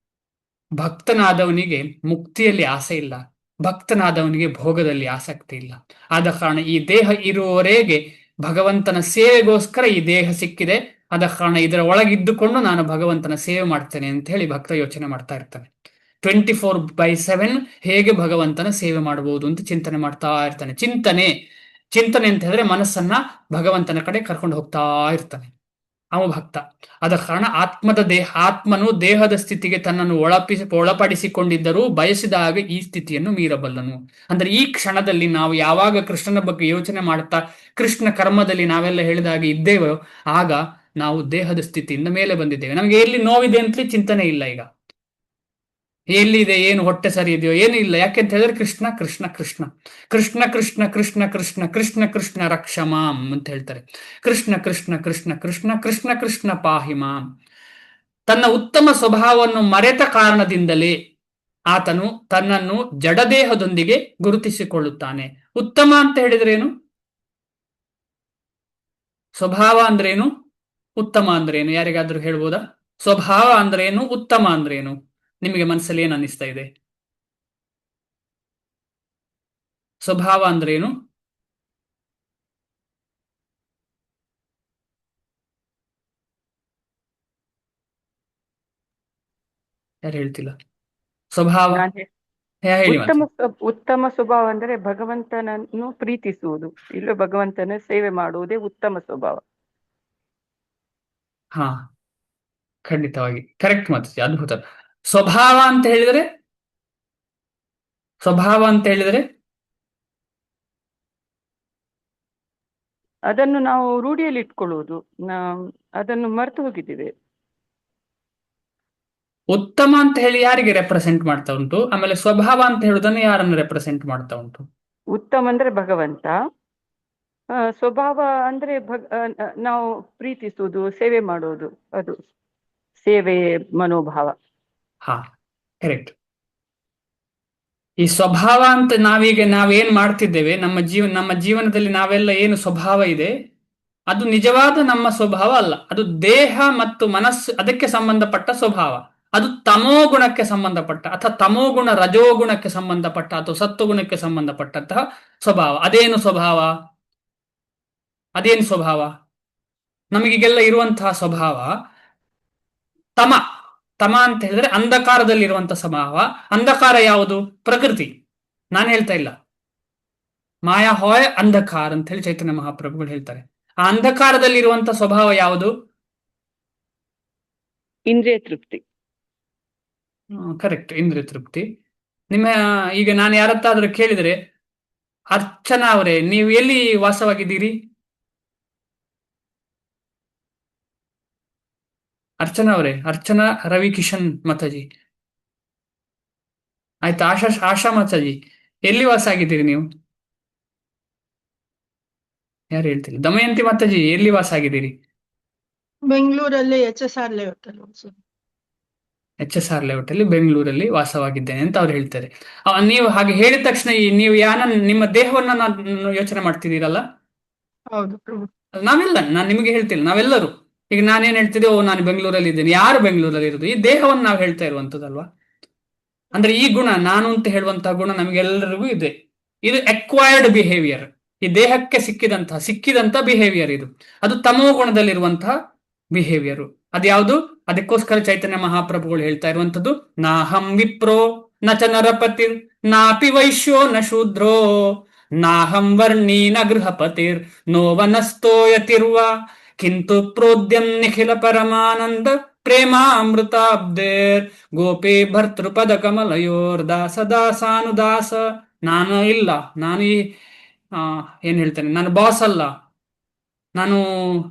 A: ಭಕ್ತನಾದವನಿಗೆ ಮುಕ್ತಿಯಲ್ಲಿ ಆಸೆ ಇಲ್ಲ, ಭಕ್ತನಾದವನಿಗೆ ಭೋಗದಲ್ಲಿ ಆಸಕ್ತಿ ಇಲ್ಲ. ಆದ ಕಾರಣ ಈ ದೇಹ ಇರುವವರೆಗೆ ಭಗವಂತನ ಸೇವೆಗೋಸ್ಕರ ಈ ದೇಹ ಸಿಕ್ಕಿದೆ, ಆದ ಕಾರಣ ಇದರ ಒಳಗಿದ್ದುಕೊಂಡು ನಾನು ಭಗವಂತನ ಸೇವೆ ಮಾಡ್ತೇನೆ ಅಂತ ಹೇಳಿ ಭಕ್ತ ಯೋಚನೆ ಮಾಡ್ತಾ ಇರ್ತಾನೆ. 24/7 ಹೇಗೆ ಭಗವಂತನ ಸೇವೆ ಮಾಡಬಹುದು ಅಂತ ಚಿಂತನೆ ಮಾಡ್ತಾ ಇರ್ತಾನೆ. ಚಿಂತನೆ ಅಂತ ಹೇಳಿದ್ರೆ ಮನಸ್ಸನ್ನ ಭಗವಂತನ ಕಡೆ ಕರ್ಕೊಂಡು ಹೋಗ್ತಾ ಇರ್ತಾನೆ ಅವ ಭಕ್ತ. ಆದ ಕಾರಣ ಆತ್ಮನು ದೇಹದ ಸ್ಥಿತಿಗೆ ತನ್ನನ್ನು ಒಳಪಡಿಸಿಕೊಂಡಿದ್ದರೂ ಬಯಸಿದಾಗ ಈ ಸ್ಥಿತಿಯನ್ನು ಮೀರಬಲ್ಲನು. ಅಂದ್ರೆ ಈ ಕ್ಷಣದಲ್ಲಿ ನಾವು ಯಾವಾಗ ಕೃಷ್ಣನ ಬಗ್ಗೆ ಯೋಚನೆ ಮಾಡ್ತಾ ಕೃಷ್ಣ ಕರ್ಮದಲ್ಲಿ ನಾವೆಲ್ಲ ಹೇಳಿದಾಗೆ ಇದ್ದೇವೋ ಆಗ ನಾವು ದೇಹದ ಸ್ಥಿತಿಯಿಂದ ಮೇಲೆ ಬಂದಿದ್ದೇವೆ. ನಮಗೆ ಎಲ್ಲಿ ನೋವಿದೆ ಅಂತಲೇ ಚಿಂತನೆ ಇಲ್ಲ, ಈಗ ಎಲ್ಲಿದೆ, ಏನು ಹೊಟ್ಟೆ ಸರಿ ಇದೆಯೋ ಏನು ಇಲ್ಲ. ಯಾಕೆಂತ ಹೇಳಿದ್ರೆ ಕೃಷ್ಣ ಕೃಷ್ಣ ಕೃಷ್ಣ ಕೃಷ್ಣ ಕೃಷ್ಣ ಕೃಷ್ಣ ಕೃಷ್ಣ ಕೃಷ್ಣ ಕೃಷ್ಣ ರಕ್ಷಮಾಂ ಅಂತ ಹೇಳ್ತಾರೆ. ಕೃಷ್ಣ ಕೃಷ್ಣ ಕೃಷ್ಣ ಕೃಷ್ಣ ಕೃಷ್ಣ ಕೃಷ್ಣ ಪಾಹಿಮಾಂ. ತನ್ನ ಉತ್ತಮ ಸ್ವಭಾವವನ್ನು ಮರೆತ ಕಾರಣದಿಂದಲೇ ಆತನು ತನ್ನನ್ನು ಜಡದೇಹದೊಂದಿಗೆ ಗುರುತಿಸಿಕೊಳ್ಳುತ್ತಾನೆ. ಉತ್ತಮ ಅಂತ ಹೇಳಿದ್ರೇನು? ಸ್ವಭಾವ ಅಂದ್ರೇನು? ಉತ್ತಮ ಅಂದ್ರೇನು? ಯಾರಿಗಾದ್ರೂ ಹೇಳ್ಬೋದಾ? ಸ್ವಭಾವ ಅಂದ್ರೇನು? ಉತ್ತಮ ಅಂದ್ರೇನು? ನಿಮಗೆ ಮನಸ್ಸಲ್ಲಿ ಏನು ಅನ್ನಿಸ್ತಾ ಇದೆ? ಸ್ವಭಾವ ಅಂದ್ರೇನು? ಯಾರು ಹೇಳ್ತಿಲ್ಲ? ಸ್ವಭಾವ ಹೇಳಿ.
D: ಉತ್ತಮ ಸ್ವಭಾವ ಅಂದ್ರೆ ಭಗವಂತನನ್ನು ಪ್ರೀತಿಸುವುದು, ಇಲ್ಲ ಭಗವಂತನ ಸೇವೆ ಮಾಡುವುದೇ ಉತ್ತಮ ಸ್ವಭಾವ.
A: ಹಾ, ಖಂಡಿತವಾಗಿ ಕರೆಕ್ಟ್ ಮಾತು, ಅದ್ಭುತ. ಸ್ವಭಾವ ಅಂತ ಹೇಳಿದ್ರೆ
D: ಅದನ್ನು ನಾವು ರೂಢಿಯಲ್ಲಿ ಇಟ್ಕೊಳ್ಳುವುದು, ಅದನ್ನು ಮರೆತು ಹೋಗಿದ್ದೇವೆ.
A: ಉತ್ತಮ ಅಂತ ಹೇಳಿ ಯಾರಿಗೆ ರೆಪ್ರೆಸೆಂಟ್ ಮಾಡ್ತಾ ಉಂಟು, ಆಮೇಲೆ ಸ್ವಭಾವ ಅಂತ ಹೇಳುದನ್ನು ಯಾರನ್ನು ರೆಪ್ರೆಸೆಂಟ್ ಮಾಡ್ತಾ ಉಂಟು?
D: ಉತ್ತಮ ಅಂದ್ರೆ ಭಗವಂತ, ಸ್ವಭಾವ ಅಂದ್ರೆ ನಾವು ಪ್ರೀತಿಸುವುದು, ಸೇವೆ ಮಾಡುವುದು, ಅದು ಸೇವೆ ಮನೋಭಾವ.
A: ಹಾ, ಕರೆಕ್ಟ್. ಈ ಸ್ವಭಾವ ಅಂತ ನಾವೇನ್ ಮಾಡ್ತಿದ್ದೇವೆ, ನಮ್ಮ ಜೀವನದಲ್ಲಿ ನಾವೆಲ್ಲ ಏನು ಸ್ವಭಾವ ಇದೆ, ಅದು ನಿಜವಾದ ನಮ್ಮ ಸ್ವಭಾವ ಅಲ್ಲ. ಅದು ದೇಹ ಮತ್ತು ಮನಸ್ಸು ಅದಕ್ಕೆ ಸಂಬಂಧಪಟ್ಟ ಸ್ವಭಾವ. ಅದು ತಮೋ ಗುಣಕ್ಕೆ ಸಂಬಂಧಪಟ್ಟ ಅಥವಾ ತಮೋಗುಣ ರಜೋಗುಣಕ್ಕೆ ಸಂಬಂಧಪಟ್ಟ ಅಥವಾ ಸತ್ವಗುಣಕ್ಕೆ ಸಂಬಂಧಪಟ್ಟಂತಹ ಸ್ವಭಾವ. ಅದೇನು ಸ್ವಭಾವ? ನಮಗೀಗೆಲ್ಲ ಇರುವಂತಹ ಸ್ವಭಾವ ತಮ. ತಮ ಅಂತ ಹೇಳಿದ್ರೆ ಅಂಧಕಾರದಲ್ಲಿರುವಂತಹ ಸ್ವಭಾವ. ಅಂಧಕಾರ ಯಾವುದು? ಪ್ರಕೃತಿ. ನಾನು ಹೇಳ್ತಾ ಇಲ್ಲ, ಮಾಯಾ ಹೊಯ್ ಅಂಧಕಾರ ಅಂತ ಹೇಳಿ ಚೈತನ್ಯ ಮಹಾಪ್ರಭುಗಳು ಹೇಳ್ತಾರೆ. ಆ ಅಂಧಕಾರದಲ್ಲಿರುವಂತಹ ಸ್ವಭಾವ ಯಾವುದು?
D: ಇಂದ್ರಿಯ ತೃಪ್ತಿ.
A: ಕರೆಕ್ಟ್, ಇಂದ್ರಿಯ ತೃಪ್ತಿ. ಈಗ ನಾನು ಯಾರತ್ತಾದ್ರೂ ಕೇಳಿದ್ರೆ, ಅರ್ಚನಾ ಅವರೇ ನೀವು ಎಲ್ಲಿ ವಾಸವಾಗಿದ್ದೀರಿ? ಅರ್ಚನಾ ರವಿಕಿಶನ್ ಮಾತಾಜಿ, ಆಯ್ತಾ? ಆಶಾ ಮಾತಾಜಿ ಎಲ್ಲಿ ವಾಸ ಆಗಿದ್ದೀರಿ ನೀವು? ಯಾರು ಹೇಳ್ತೀರಿ? ದಮಯಂತಿ ಮಾತಾಜಿ ಎಲ್ಲಿ ವಾಸ ಆಗಿದ್ದೀರಿ?
B: ಬೆಂಗಳೂರಲ್ಲಿ HSR ಲೇಔಟ್ ಅಲ್ಲಿ ವಾಸ.
A: HSR ಲೇಔಟ್ ಅಲ್ಲಿ ಬೆಂಗಳೂರಲ್ಲಿ ವಾಸವಾಗಿದ್ದೇನೆ ಅಂತ ಅವ್ರು ಹೇಳ್ತಾರೆ. ನೀವು ಹಾಗೆ ಹೇಳಿದ ತಕ್ಷಣ ನೀವು ನಿಮ್ಮ ದೇಹವನ್ನ ಯೋಚನೆ ಮಾಡ್ತಿದ್ದೀರಲ್ಲ?
B: ಹೌದು ಪ್ರಭು.
A: ನಾನು ನಿಮಗೆ ಹೇಳ್ತಿಲ್ಲ, ನಾವೆಲ್ಲರೂ. ಈಗ ನಾನೇನ್ ಹೇಳ್ತಿದ್ದೆ, ನಾನು ಬೆಂಗಳೂರಲ್ಲಿ ಇದ್ದೇನೆ. ಯಾರು ಬೆಂಗಳೂರಲ್ಲಿ ಇರೋದು? ಈ ದೇಹವನ್ನು ನಾವು ಹೇಳ್ತಾ ಇರುವಂತದ್ದಲ್ವಾ? ಅಂದ್ರೆ ಈ ಗುಣ, ನಾನು ಅಂತ ಹೇಳುವಂತಹ ಗುಣ ನಮಗೆಲ್ಲರಿಗೂ ಇದೆ. ಇದು ಅಕ್ವೈರ್ಡ್ ಬಿಹೇವಿಯರ್. ಈ ದೇಹಕ್ಕೆ ಸಿಕ್ಕಿದಂತ ಬಿಹೇವಿಯರ್ ಇದು. ಅದು ತಮೋ ಗುಣದಲ್ಲಿರುವಂತಹ ಬಿಹೇವಿಯರ್. ಅದ್ಯಾವುದು? ಅದಕ್ಕೋಸ್ಕರ ಚೈತನ್ಯ ಮಹಾಪ್ರಭುಗಳು ಹೇಳ್ತಾ ಇರುವಂತದ್ದು, ನಾಹಂ ವಿಪ್ರೋ ನ ಚ ನರಪತಿರ್ ನಾಪಿ ವೈಶ್ಯೋ ನ ಶೂದ್ರೋ ನಾಹಂ ವರ್ಣೀ ನ ಗೃಹಪತಿರ್ ನೋ ವನಸ್ತೋಯತಿರ್ವ ಕಿಂತು ಪ್ರೋದ್ಯಂ ನಿಖಿಲ ಪರಮಾನಂದ ಪ್ರೇಮಾಮೃತಾಬ್ದೇರ್ ಗೋಪಿ ಭರ್ತೃಪದ ಕಮಲಯೋರ್ ದಾಸ ದಾಸಾನುದಾಸ. ನಾನು ಇಲ್ಲ, ಏನ್ ಹೇಳ್ತೇನೆ, ನಾನು ಬಾಸ್ ಅಲ್ಲ, ನಾನು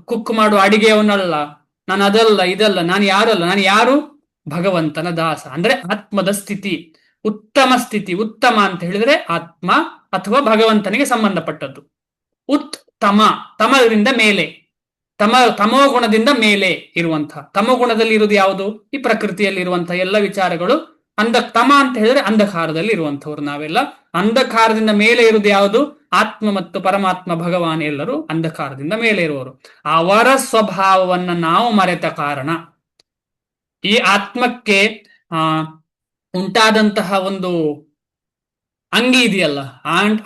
A: ಕುಕ್ ಮಾಡುವ ಅಡಿಗೆಯವನಲ್ಲ, ನಾನು ಅದಲ್ಲ ಇದಲ್ಲ, ನಾನು ಯಾರಲ್ಲ. ನಾನು ಯಾರು? ಭಗವಂತನ ದಾಸ. ಅಂದ್ರೆ ಆತ್ಮದ ಸ್ಥಿತಿ, ಉತ್ತಮ ಸ್ಥಿತಿ. ಉತ್ತಮ ಅಂತ ಹೇಳಿದ್ರೆ ಆತ್ಮ ಅಥವಾ ಭಗವಂತನಿಗೆ ಸಂಬಂಧಪಟ್ಟದ್ದು. ತಮದಿಂದ ಮೇಲೆ, ತಮೋ ಗುಣದಿಂದ ಮೇಲೆ ಇರುವಂತಹ. ತಮೋ ಗುಣದಲ್ಲಿ ಇರುವುದು ಯಾವುದು? ಈ ಪ್ರಕೃತಿಯಲ್ಲಿ ಇರುವಂತಹ ಎಲ್ಲ ವಿಚಾರಗಳು. ತಮ ಅಂತ ಹೇಳಿದ್ರೆ ಅಂಧಕಾರದಲ್ಲಿ ಇರುವಂತವ್ರು ನಾವೆಲ್ಲ. ಅಂಧಕಾರದಿಂದ ಮೇಲೆ ಇರುವುದು ಯಾವುದು? ಆತ್ಮ ಮತ್ತು ಪರಮಾತ್ಮ ಭಗವಾನ್ ಎಲ್ಲರೂ ಅಂಧಕಾರದಿಂದ ಮೇಲೆ ಇರುವವರು. ಅವರ ಸ್ವಭಾವವನ್ನ ನಾವು ಮರೆತ ಕಾರಣ ಈ ಆತ್ಮಕ್ಕೆ ಉಂಟಾದಂತಹ ಒಂದು ಅಂಗಿ ಇದೆಯಲ್ಲ,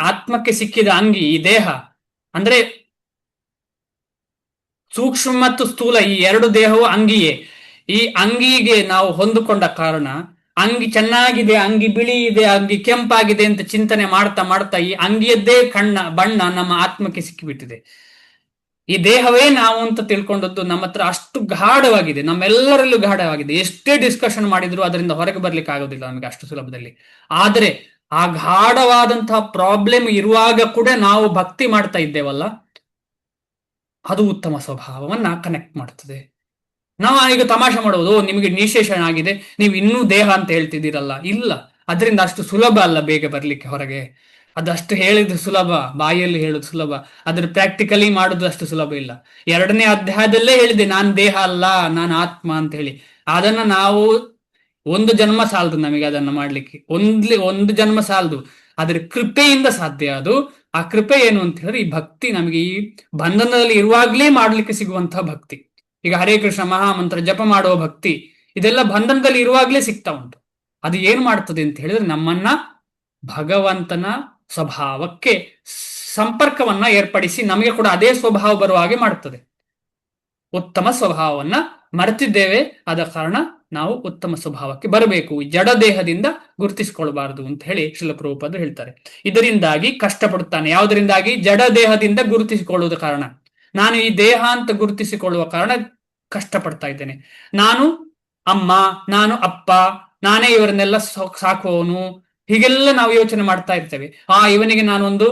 A: ಆತ್ಮಕ್ಕೆ ಸಿಕ್ಕಿದ ಅಂಗಿ ಈ ದೇಹ. ಅಂದ್ರೆ ಸೂಕ್ಷ್ಮ ಮತ್ತು ಸ್ಥೂಲ ಈ ಎರಡು ದೇಹವು ಅಂಗಿಯೇ. ಈ ಅಂಗಿಗೆ ನಾವು ಹೊಂದಿಕೊಂಡ ಕಾರಣ ಅಂಗಿ ಚೆನ್ನಾಗಿದೆ, ಅಂಗಿ ಬಿಳಿ ಇದೆ, ಅಂಗಿ ಕೆಂಪಾಗಿದೆ ಅಂತ ಚಿಂತನೆ ಮಾಡ್ತಾ ಮಾಡ್ತಾ ಈ ಅಂಗಿಯದ್ದೇ ಬಣ್ಣ ನಮ್ಮ ಆತ್ಮಕ್ಕೆ ಸಿಕ್ಕಿಬಿಟ್ಟಿದೆ. ಈ ದೇಹವೇ ನಾವು ಅಂತ ತಿಳ್ಕೊಂಡದ್ದು ನಮ್ಮ ಹತ್ರ ಅಷ್ಟು ಗಾಢವಾಗಿದೆ, ನಮ್ಮೆಲ್ಲರಲ್ಲೂ ಗಾಢವಾಗಿದೆ. ಎಷ್ಟೇ ಡಿಸ್ಕಷನ್ ಮಾಡಿದ್ರು ಅದರಿಂದ ಹೊರಗೆ ಬರ್ಲಿಕ್ಕೆ ಆಗೋದಿಲ್ಲ ನಮಗೆ ಅಷ್ಟು ಸುಲಭದಲ್ಲಿ. ಆದ್ರೆ ಆ ಗಾಢವಾದಂತಹ ಪ್ರಾಬ್ಲಮ್ ಇರುವಾಗ ಕೂಡ ನಾವು ಭಕ್ತಿ ಮಾಡ್ತಾ ಇದ್ದೇವಲ್ಲ, ಅದು ಉತ್ತಮ ಸ್ವಭಾವವನ್ನ ಕನೆಕ್ಟ್ ಮಾಡ್ತದೆ. ನಾವು ಈಗ ತಮಾಷೆ ಮಾಡುವುದು, ನಿಮಗೆ ನಿಶೇಷಣ ಆಗಿದೆ, ನೀವು ಇನ್ನೂ ದೇಹ ಅಂತ ಹೇಳ್ತಿದ್ದೀರಲ್ಲ. ಇಲ್ಲ, ಅದರಿಂದ ಅಷ್ಟು ಸುಲಭ ಅಲ್ಲ ಬೇಗ ಬರ್ಲಿಕ್ಕೆ ಹೊರಗೆ. ಅದಷ್ಟು ಹೇಳಿದ್ದು ಸುಲಭ, ಬಾಯಲ್ಲಿ ಹೇಳುದು ಸುಲಭ, ಅದ್ರ ಪ್ರಾಕ್ಟಿಕಲಿ ಮಾಡುದು ಅಷ್ಟು ಸುಲಭ ಇಲ್ಲ. 2ನೇ ಅಧ್ಯಾಯದಲ್ಲೇ ಹೇಳಿದೆ, ನಾನು ದೇಹ ಅಲ್ಲ, ನಾನು ಆತ್ಮ ಅಂತ ಹೇಳಿ. ಅದನ್ನ ನಾವು ಒಂದು ಜನ್ಮ ಸಾಲದು ನಮಗೆ ಅದನ್ನ ಮಾಡ್ಲಿಕ್ಕೆ. ಒಂದು ಜನ್ಮ ಸಾಲದು, ಅದ್ರ ಕೃಪೆಯಿಂದ ಸಾಧ್ಯ ಅದು. ಆ ಕೃಪೆ ಏನು ಅಂತ ಹೇಳಿದ್ರೆ ಈ ಭಕ್ತಿ. ನಮಗೆ ಈ ಬಂಧನದಲ್ಲಿ ಇರುವಾಗ್ಲೇ ಮಾಡ್ಲಿಕ್ಕೆ ಸಿಗುವಂತಹ ಭಕ್ತಿ. ಈಗ ಹರೇ ಕೃಷ್ಣ ಮಹಾಮಂತ್ರ ಜಪ ಮಾಡುವ ಭಕ್ತಿ, ಇದೆಲ್ಲ ಬಂಧನದಲ್ಲಿ ಇರುವಾಗ್ಲೇ ಸಿಗ್ತಾ ಉಂಟು. ಅದು ಏನು ಮಾಡ್ತದೆ ಅಂತ ಹೇಳಿದ್ರೆ ನಮ್ಮನ್ನ ಭಗವಂತನ ಸ್ವಭಾವಕ್ಕೆ ಸಂಪರ್ಕವನ್ನ ಏರ್ಪಡಿಸಿ ನಮಗೆ ಕೂಡ ಅದೇ ಸ್ವಭಾವ ಬರುವ ಹಾಗೆ ಮಾಡ್ತದೆ. ಉತ್ತಮ ಸ್ವಭಾವವನ್ನ ಮರೆತಿದ್ದೇವೆ, ಆದ ಕಾರಣ ನಾವು ಉತ್ತಮ ಸ್ವಭಾವಕ್ಕೆ ಬರಬೇಕು. ಜಡ ದೇಹದಿಂದ ಗುರುತಿಸಿಕೊಳ್ಬಾರದು ಅಂತ ಹೇಳಿ ಶ್ರೀಲ ಪ್ರಭುಪಾದರು ಹೇಳ್ತಾರೆ. ಇದರಿಂದಾಗಿ ಕಷ್ಟಪಡುತ್ತಾನೆ. ಯಾವುದರಿಂದಾಗಿ? ಜಡ ದೇಹದಿಂದ ಗುರುತಿಸಿಕೊಳ್ಳುವುದ ಕಾರಣ. ನಾನು ಈ ದೇಹ ಅಂತ ಗುರುತಿಸಿಕೊಳ್ಳುವ ಕಾರಣ ಕಷ್ಟಪಡ್ತಾ ಇದ್ದೇನೆ. ನಾನು ಅಮ್ಮ, ನಾನು ಅಪ್ಪ, ನಾನೇ ಇವರನ್ನೆಲ್ಲ ಸಾಕುವವನು, ಹೀಗೆಲ್ಲ ನಾವು ಯೋಚನೆ ಮಾಡ್ತಾ ಇರ್ತೇವೆ. ಇವನಿಗೆ ನಾನೊಂದು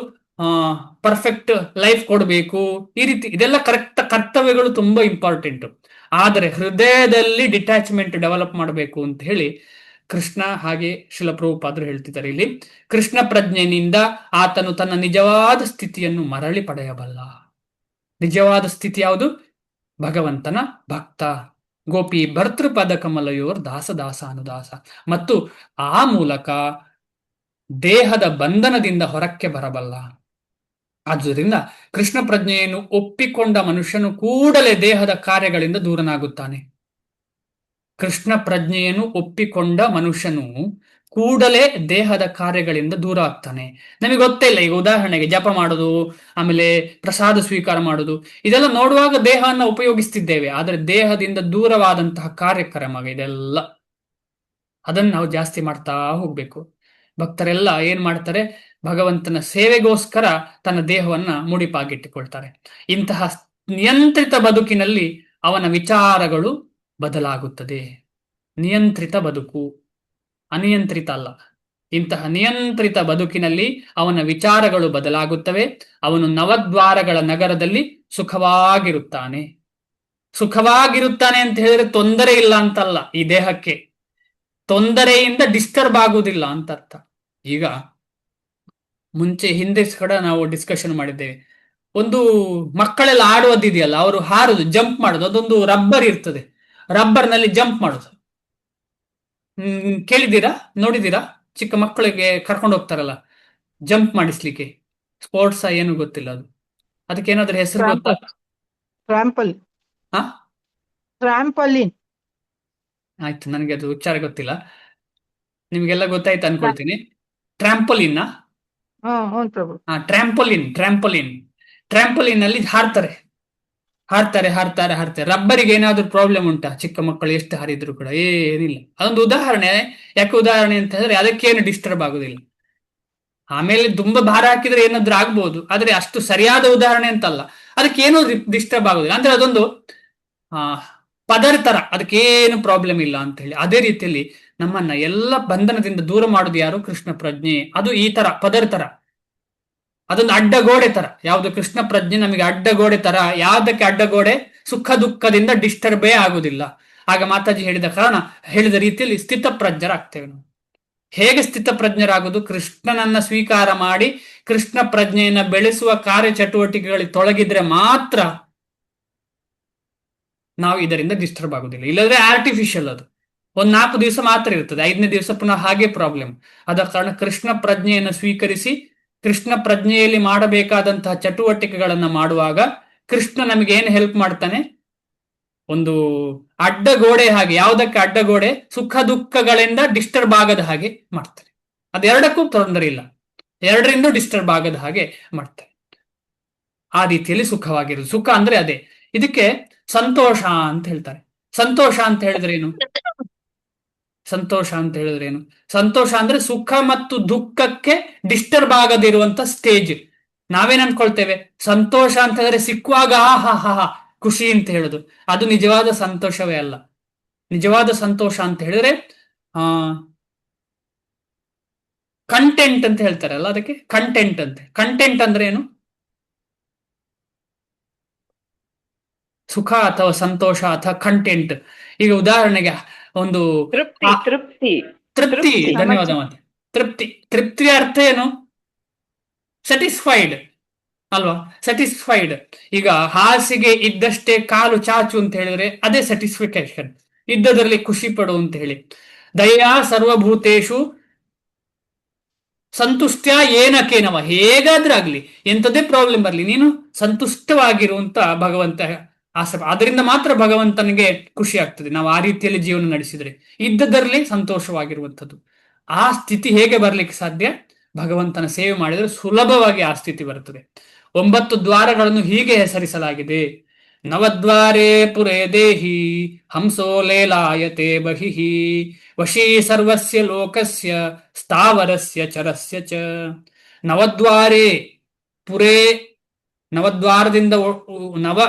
A: ಪರ್ಫೆಕ್ಟ್ ಲೈಫ್ ಕೊಡಬೇಕು, ಈ ರೀತಿ. ಇದೆಲ್ಲ ಕರೆಕ್ಟ್ ಕರ್ತವ್ಯಗಳು ತುಂಬಾ ಇಂಪಾರ್ಟೆಂಟ್. ಆದರೆ ಹೃದಯದಲ್ಲಿ ಡಿಟ್ಯಾಚ್ಮೆಂಟ್ ಡೆವಲಪ್ ಮಾಡಬೇಕು ಅಂತ ಹೇಳಿ ಕೃಷ್ಣ ಹಾಗೆ ಶಿಲ ಪ್ರಭುಪಾದರು ಹೇಳ್ತಿದ್ದಾರೆ ಇಲ್ಲಿ. ಕೃಷ್ಣ ಪ್ರಜ್ಞೆಯಿಂದ ಆತನು ತನ್ನ ನಿಜವಾದ ಸ್ಥಿತಿಯನ್ನು ಮರಳಿ ಪಡೆಯಬಲ್ಲ. ನಿಜವಾದ ಸ್ಥಿತಿ ಯಾವುದು? ಭಗವಂತನ ಭಕ್ತ, ಗೋಪಿ ಭರ್ತೃ ಪದ ಕಮಲಯೋರ್ ದಾಸ ದಾಸ ಅನುದಾಸ. ಮತ್ತು ಆ ಮೂಲಕ ದೇಹದ ಬಂಧನದಿಂದ ಹೊರಕ್ಕೆ ಬರಬಲ್ಲ. ಆದ್ದರಿಂದ ಕೃಷ್ಣ ಪ್ರಜ್ಞೆಯನ್ನು ಒಪ್ಪಿಕೊಂಡ ಮನುಷ್ಯನು ಕೂಡಲೇ ದೇಹದ ಕಾರ್ಯಗಳಿಂದ ದೂರನಾಗುತ್ತಾನೆ. ಕೃಷ್ಣ ಪ್ರಜ್ಞೆಯನ್ನು ಒಪ್ಪಿಕೊಂಡ ಮನುಷ್ಯನು ಕೂಡಲೇ ದೇಹದ ಕಾರ್ಯಗಳಿಂದ ದೂರ ಆಗ್ತಾನೆ. ನಮಗೆ ಗೊತ್ತೇ ಇಲ್ಲ, ಈಗ ಉದಾಹರಣೆಗೆ ಜಪ ಮಾಡೋದು, ಆಮೇಲೆ ಪ್ರಸಾದ ಸ್ವೀಕಾರ ಮಾಡೋದು, ಇದೆಲ್ಲ ನೋಡುವಾಗ ದೇಹವನ್ನು ಉಪಯೋಗಿಸ್ತಿದ್ದೇವೆ. ಆದರೆ ದೇಹದಿಂದ ದೂರವಾದಂತಹ ಕಾರ್ಯಕ್ರಮ ಇದೆಲ್ಲ, ಅದನ್ನು ನಾವು ಜಾಸ್ತಿ ಮಾಡ್ತಾ ಹೋಗ್ಬೇಕು. ಭಕ್ತರೆಲ್ಲ ಏನ್ ಮಾಡ್ತಾರೆ? ಭಗವಂತನ ಸೇವೆಗೋಸ್ಕರ ತನ್ನ ದೇಹವನ್ನ ಮುಡಿಪಾಗಿಟ್ಟುಕೊಳ್ತಾರೆ. ಇಂತಹ ನಿಯಂತ್ರಿತ ಬದುಕಿನಲ್ಲಿ ಅವನ ವಿಚಾರಗಳು ಬದಲಾಗುತ್ತದೆ. ನಿಯಂತ್ರಿತ ಬದುಕು, ಅನಿಯಂತ್ರಿತ ಅಲ್ಲ. ಇಂತಹ ನಿಯಂತ್ರಿತ ಬದುಕಿನಲ್ಲಿ ಅವನ ವಿಚಾರಗಳು ಬದಲಾಗುತ್ತವೆ. ಅವನು ನವದ್ವಾರಗಳ ನಗರದಲ್ಲಿ ಸುಖವಾಗಿರುತ್ತಾನೆ. ಸುಖವಾಗಿರುತ್ತಾನೆ ಅಂತ ಹೇಳಿದ್ರೆ ತೊಂದರೆ ಇಲ್ಲ ಅಂತಲ್ಲ, ಈ ದೇಹಕ್ಕೆ ತೊಂದರೆಯಿಂದ ಡಿಸ್ಟರ್ಬ್ ಆಗುವುದಿಲ್ಲ ಅಂತ ಅರ್ಥ. ಈಗ ಮುಂಚೆ ಹಿಂದೆ ಕೂಡ ನಾವು ಡಿಸ್ಕಷನ್ ಮಾಡಿದ್ದೇವೆ. ಒಂದು ಮಕ್ಕಳೆಲ್ಲ ಆಡುವುದಿದೆಯಲ್ಲ, ಅವರು ಹಾರುದು, ಜಂಪ್ ಮಾಡೋದು, ಅದೊಂದು ರಬ್ಬರ್ ಇರ್ತದೆ, ರಬ್ಬರ್ನಲ್ಲಿ ಜಂಪ್ ಮಾಡೋದು. ಕೇಳಿದ್ದೀರಾ? ನೋಡಿದ್ದೀರಾ? ಚಿಕ್ಕ ಮಕ್ಕಳಿಗೆ ಕರ್ಕೊಂಡು ಹೋಗ್ತಾರಲ್ಲ ಜಂಪ್ ಮಾಡಿಸ್ಲಿಕ್ಕೆ, ಸ್ಪೋರ್ಟ್ಸ್ ಏನು ಗೊತ್ತಿಲ್ಲ ಅದು, ಅದಕ್ಕೆ ಏನಾದ್ರೂ ಹೆಸರು ಗೊತ್ತಾ?
B: ಟ್ರಾಂಪಲ್
A: ಹಾ,
B: ಟ್ರಾಂಪಲಿನ್.
A: ಆಯ್ತು, ನನಗೆ ಅದು ಉಚ್ಚಾರ ಗೊತ್ತಿಲ್ಲ. ನಿಮ್ಗೆಲ್ಲ ಗೊತ್ತಾಯ್ತು ಅನ್ಕೊಳ್ತೀನಿ. ಟ್ರಾಂಪೋಲಿನ್.
B: ಹ್ಞೂ ಪ್ರಭು.
A: ಟ್ರಾಂಪೋಲಿನ್. ಟ್ರಾಂಪೋಲಿನ್ ಅಲ್ಲಿ ಹಾರ್ತಾರೆ. ರಬ್ಬರಿಗೆ ಏನಾದ್ರೂ ಪ್ರಾಬ್ಲಮ್ ಉಂಟಾ? ಚಿಕ್ಕ ಮಕ್ಕಳು ಎಷ್ಟು ಹಾರಿದ್ರು ಕೂಡ ಏನಿಲ್ಲ. ಅದೊಂದು ಉದಾಹರಣೆ. ಯಾಕೆ ಉದಾಹರಣೆ ಅಂತ ಹೇಳಿದ್ರೆ ಅದಕ್ಕೇನು ಡಿಸ್ಟರ್ಬ್ ಆಗುದಿಲ್ಲ. ಆಮೇಲೆ ತುಂಬಾ ಭಾರ ಹಾಕಿದ್ರೆ ಏನಾದ್ರೂ ಆಗ್ಬಹುದು, ಆದ್ರೆ ಅಷ್ಟು ಸರಿಯಾದ ಉದಾಹರಣೆ ಅಂತಲ್ಲ. ಅದಕ್ಕೇನು ಡಿಸ್ಟರ್ಬ್ ಆಗುದಿಲ್ಲ. ಅಂದ್ರೆ ಅದೊಂದು ಪದರ ತರ, ಅದಕ್ಕೇನು ಪ್ರಾಬ್ಲಮ್ ಇಲ್ಲ ಅಂತ ಹೇಳಿ. ಅದೇ ರೀತಿಯಲ್ಲಿ ನಮ್ಮನ್ನ ಎಲ್ಲ ಬಂಧನದಿಂದ ದೂರ ಮಾಡುದು ಯಾರು? ಕೃಷ್ಣ ಪ್ರಜ್ಞೆ. ಅದು ಈ ತರ ಪದರ ತರ, ಅದೊಂದು ಅಡ್ಡಗೋಡೆ ತರ. ಯಾವುದು? ಕೃಷ್ಣ ಪ್ರಜ್ಞೆ ನಮಗೆ ಅಡ್ಡಗೋಡೆ ತರ. ಯಾವ್ದಕ್ಕೆ ಅಡ್ಡಗೋಡೆ? ಸುಖ ದುಃಖದಿಂದ ಡಿಸ್ಟರ್ಬೇ ಆಗುದಿಲ್ಲ. ಆಗ ಮಾತಾಜಿ ಹೇಳಿದ ರೀತಿಯಲ್ಲಿ ಸ್ಥಿತಪ್ರಜ್ಞರಾಗ್ತೇವೆ ನಾವು. ಹೇಗೆ ಸ್ಥಿತಪ್ರಜ್ಞರಾಗುವುದು? ಕೃಷ್ಣನನ್ನ ಸ್ವೀಕಾರ ಮಾಡಿ ಕೃಷ್ಣ ಪ್ರಜ್ಞೆಯನ್ನ ಬೆಳೆಸುವ ಕಾರ್ಯ ಚಟುವಟಿಕೆಗಳಿಗೆ ತೊಳಗಿದ್ರೆ ಮಾತ್ರ ನಾವು ಇದರಿಂದ ಡಿಸ್ಟರ್ಬ್ ಆಗುದಿಲ್ಲ. ಇಲ್ಲದ್ರೆ ಆರ್ಟಿಫಿಷಿಯಲ್ ಅದು. ಒಂದ್ 4 ದಿವಸ ಮಾತ್ರ ಇರ್ತದೆ, 5ನೇ ದಿವಸ ಪುನಃ ಹಾಗೆ ಪ್ರಾಬ್ಲಮ್. ಆದ ಕಾರಣ ಕೃಷ್ಣ ಪ್ರಜ್ಞೆಯನ್ನು ಸ್ವೀಕರಿಸಿ ಕೃಷ್ಣ ಪ್ರಜ್ಞೆಯಲ್ಲಿ ಮಾಡಬೇಕಾದಂತಹ ಚಟುವಟಿಕೆಗಳನ್ನ ಮಾಡುವಾಗ ಕೃಷ್ಣ ನಮಗೆ ಏನು ಹೆಲ್ಪ್ ಮಾಡ್ತಾನೆ? ಒಂದು ಅಡ್ಡಗೋಡೆ ಹಾಗೆ. ಯಾವುದಕ್ಕೆ ಅಡ್ಡಗೋಡೆ? ಸುಖ ದುಃಖಗಳಿಂದ ಡಿಸ್ಟರ್ಬ್ ಆಗದ ಹಾಗೆ ಮಾಡ್ತಾರೆ. ಅದೆರಡಕ್ಕೂ ತೊಂದರೆ ಇಲ್ಲ, ಎರಡರಿಂದ ಡಿಸ್ಟರ್ಬ್ ಆಗದ ಹಾಗೆ ಮಾಡ್ತಾರೆ. ಆ ರೀತಿಯಲ್ಲಿ ಸುಖವಾಗಿರುವುದು. ಸುಖ ಅಂದ್ರೆ ಅದೇ. ಇದಕ್ಕೆ ಸಂತೋಷ ಅಂತ ಹೇಳ್ತಾರೆ. ಸಂತೋಷ ಅಂತ ಹೇಳಿದ್ರೆ ಏನು? ಸಂತೋಷ ಅಂದ್ರೆ ಸುಖ ಮತ್ತು ದುಃಖಕ್ಕೆ ಡಿಸ್ಟರ್ಬ್ ಆಗದಿರುವಂತ ಸ್ಟೇಜ್. ನಾವೇನ್ ಅನ್ಕೊಳ್ತೇವೆ? ಸಂತೋಷ ಅಂತ ಹೇಳಿದ್ರೆ ಸಿಕ್ಕುವಾಗ ಹಾ ಖುಷಿ ಅಂತ ಹೇಳುದು. ಅದು ನಿಜವಾದ ಸಂತೋಷವೇ ಅಲ್ಲ. ನಿಜವಾದ ಸಂತೋಷ ಅಂತ ಹೇಳಿದ್ರೆ ಕಂಟೆಂಟ್ ಅಂತ ಹೇಳ್ತಾರಲ್ಲ, ಅದಕ್ಕೆ ಕಂಟೆಂಟ್ ಅಂತೆ. ಕಂಟೆಂಟ್ ಅಂದ್ರೆ ಏನು? ಸುಖ ಅಥವಾ ಸಂತೋಷ ಅಥವಾ ಕಂಟೆಂಟ್. ಈಗ ಉದಾಹರಣೆಗೆ ಒಂದು ತೃಪ್ತಿ. ಧನ್ಯವಾದ ಮಾತೆ. ತೃಪ್ತಿಯ ಅರ್ಥ ಏನು? ಸ್ಯಾಟಿಸ್ಫೈಡ್ ಅಲ್ವಾ? ಸ್ಯಾಟಿಸ್ಫೈಡ್. ಈಗ ಹಾಸಿಗೆ ಇದ್ದಷ್ಟೇ ಕಾಲು ಚಾಚು ಅಂತ ಹೇಳಿದ್ರೆ ಅದೇ ಸ್ಯಾಟಿಸ್ಫಿಕೇಶನ್, ಇದ್ದದರಲ್ಲಿ ಖುಷಿ ಪಡು ಅಂತ ಹೇಳಿ. ದಯಾ ಸರ್ವಭೂತೇಶು ಸಂತುಷ್ಟ್ಯ ಏನಕೇನವ. ಹೇಗಾದ್ರಾಗ್ಲಿ, ಎಂಥದೇ ಪ್ರಾಬ್ಲಮ್ ಬರ್ಲಿ, ನೀನು ಸಂತುಷ್ಟವಾಗಿರುವಂತ ಭಗವಂತ ಆಸೆ. ಅದರಿಂದ ಮಾತ್ರ ಭಗವಂತನಿಗೆ ಖುಷಿ ಆಗ್ತದೆ ನಾವು ಆ ರೀತಿಯಲ್ಲಿ ಜೀವನ ನಡೆಸಿದ್ರೆ. ಇದ್ದದರಲ್ಲಿ ಸಂತೋಷವಾಗಿರುವಂಥದ್ದು. ಆ ಸ್ಥಿತಿ ಹೇಗೆ ಬರ್ಲಿಕ್ಕೆ ಸಾಧ್ಯ? ಭಗವಂತನ ಸೇವೆ ಮಾಡಿದ್ರೆ ಸುಲಭವಾಗಿ ಆ ಸ್ಥಿತಿ ಬರುತ್ತದೆ. 9 ದ್ವಾರಗಳನ್ನು ಹೀಗೆ ಹೆಸರಿಸಲಾಗಿದೆ. ನವದ್ವಾರೇ ಪುರೇ ದೇಹಿ ಹಂಸೋ ಲೇಲಾಯತೆ ಬಹಿಃ ವಶೀ ಸರ್ವಸ್ಯ ಲೋಕಸ್ಯ ಸ್ಥಾವರಸ್ಯ ಚರಸ್ಯ ಚ. ನವದ್ವಾರೇ ಪುರೇ, ನವದ್ವಾರದಿಂದ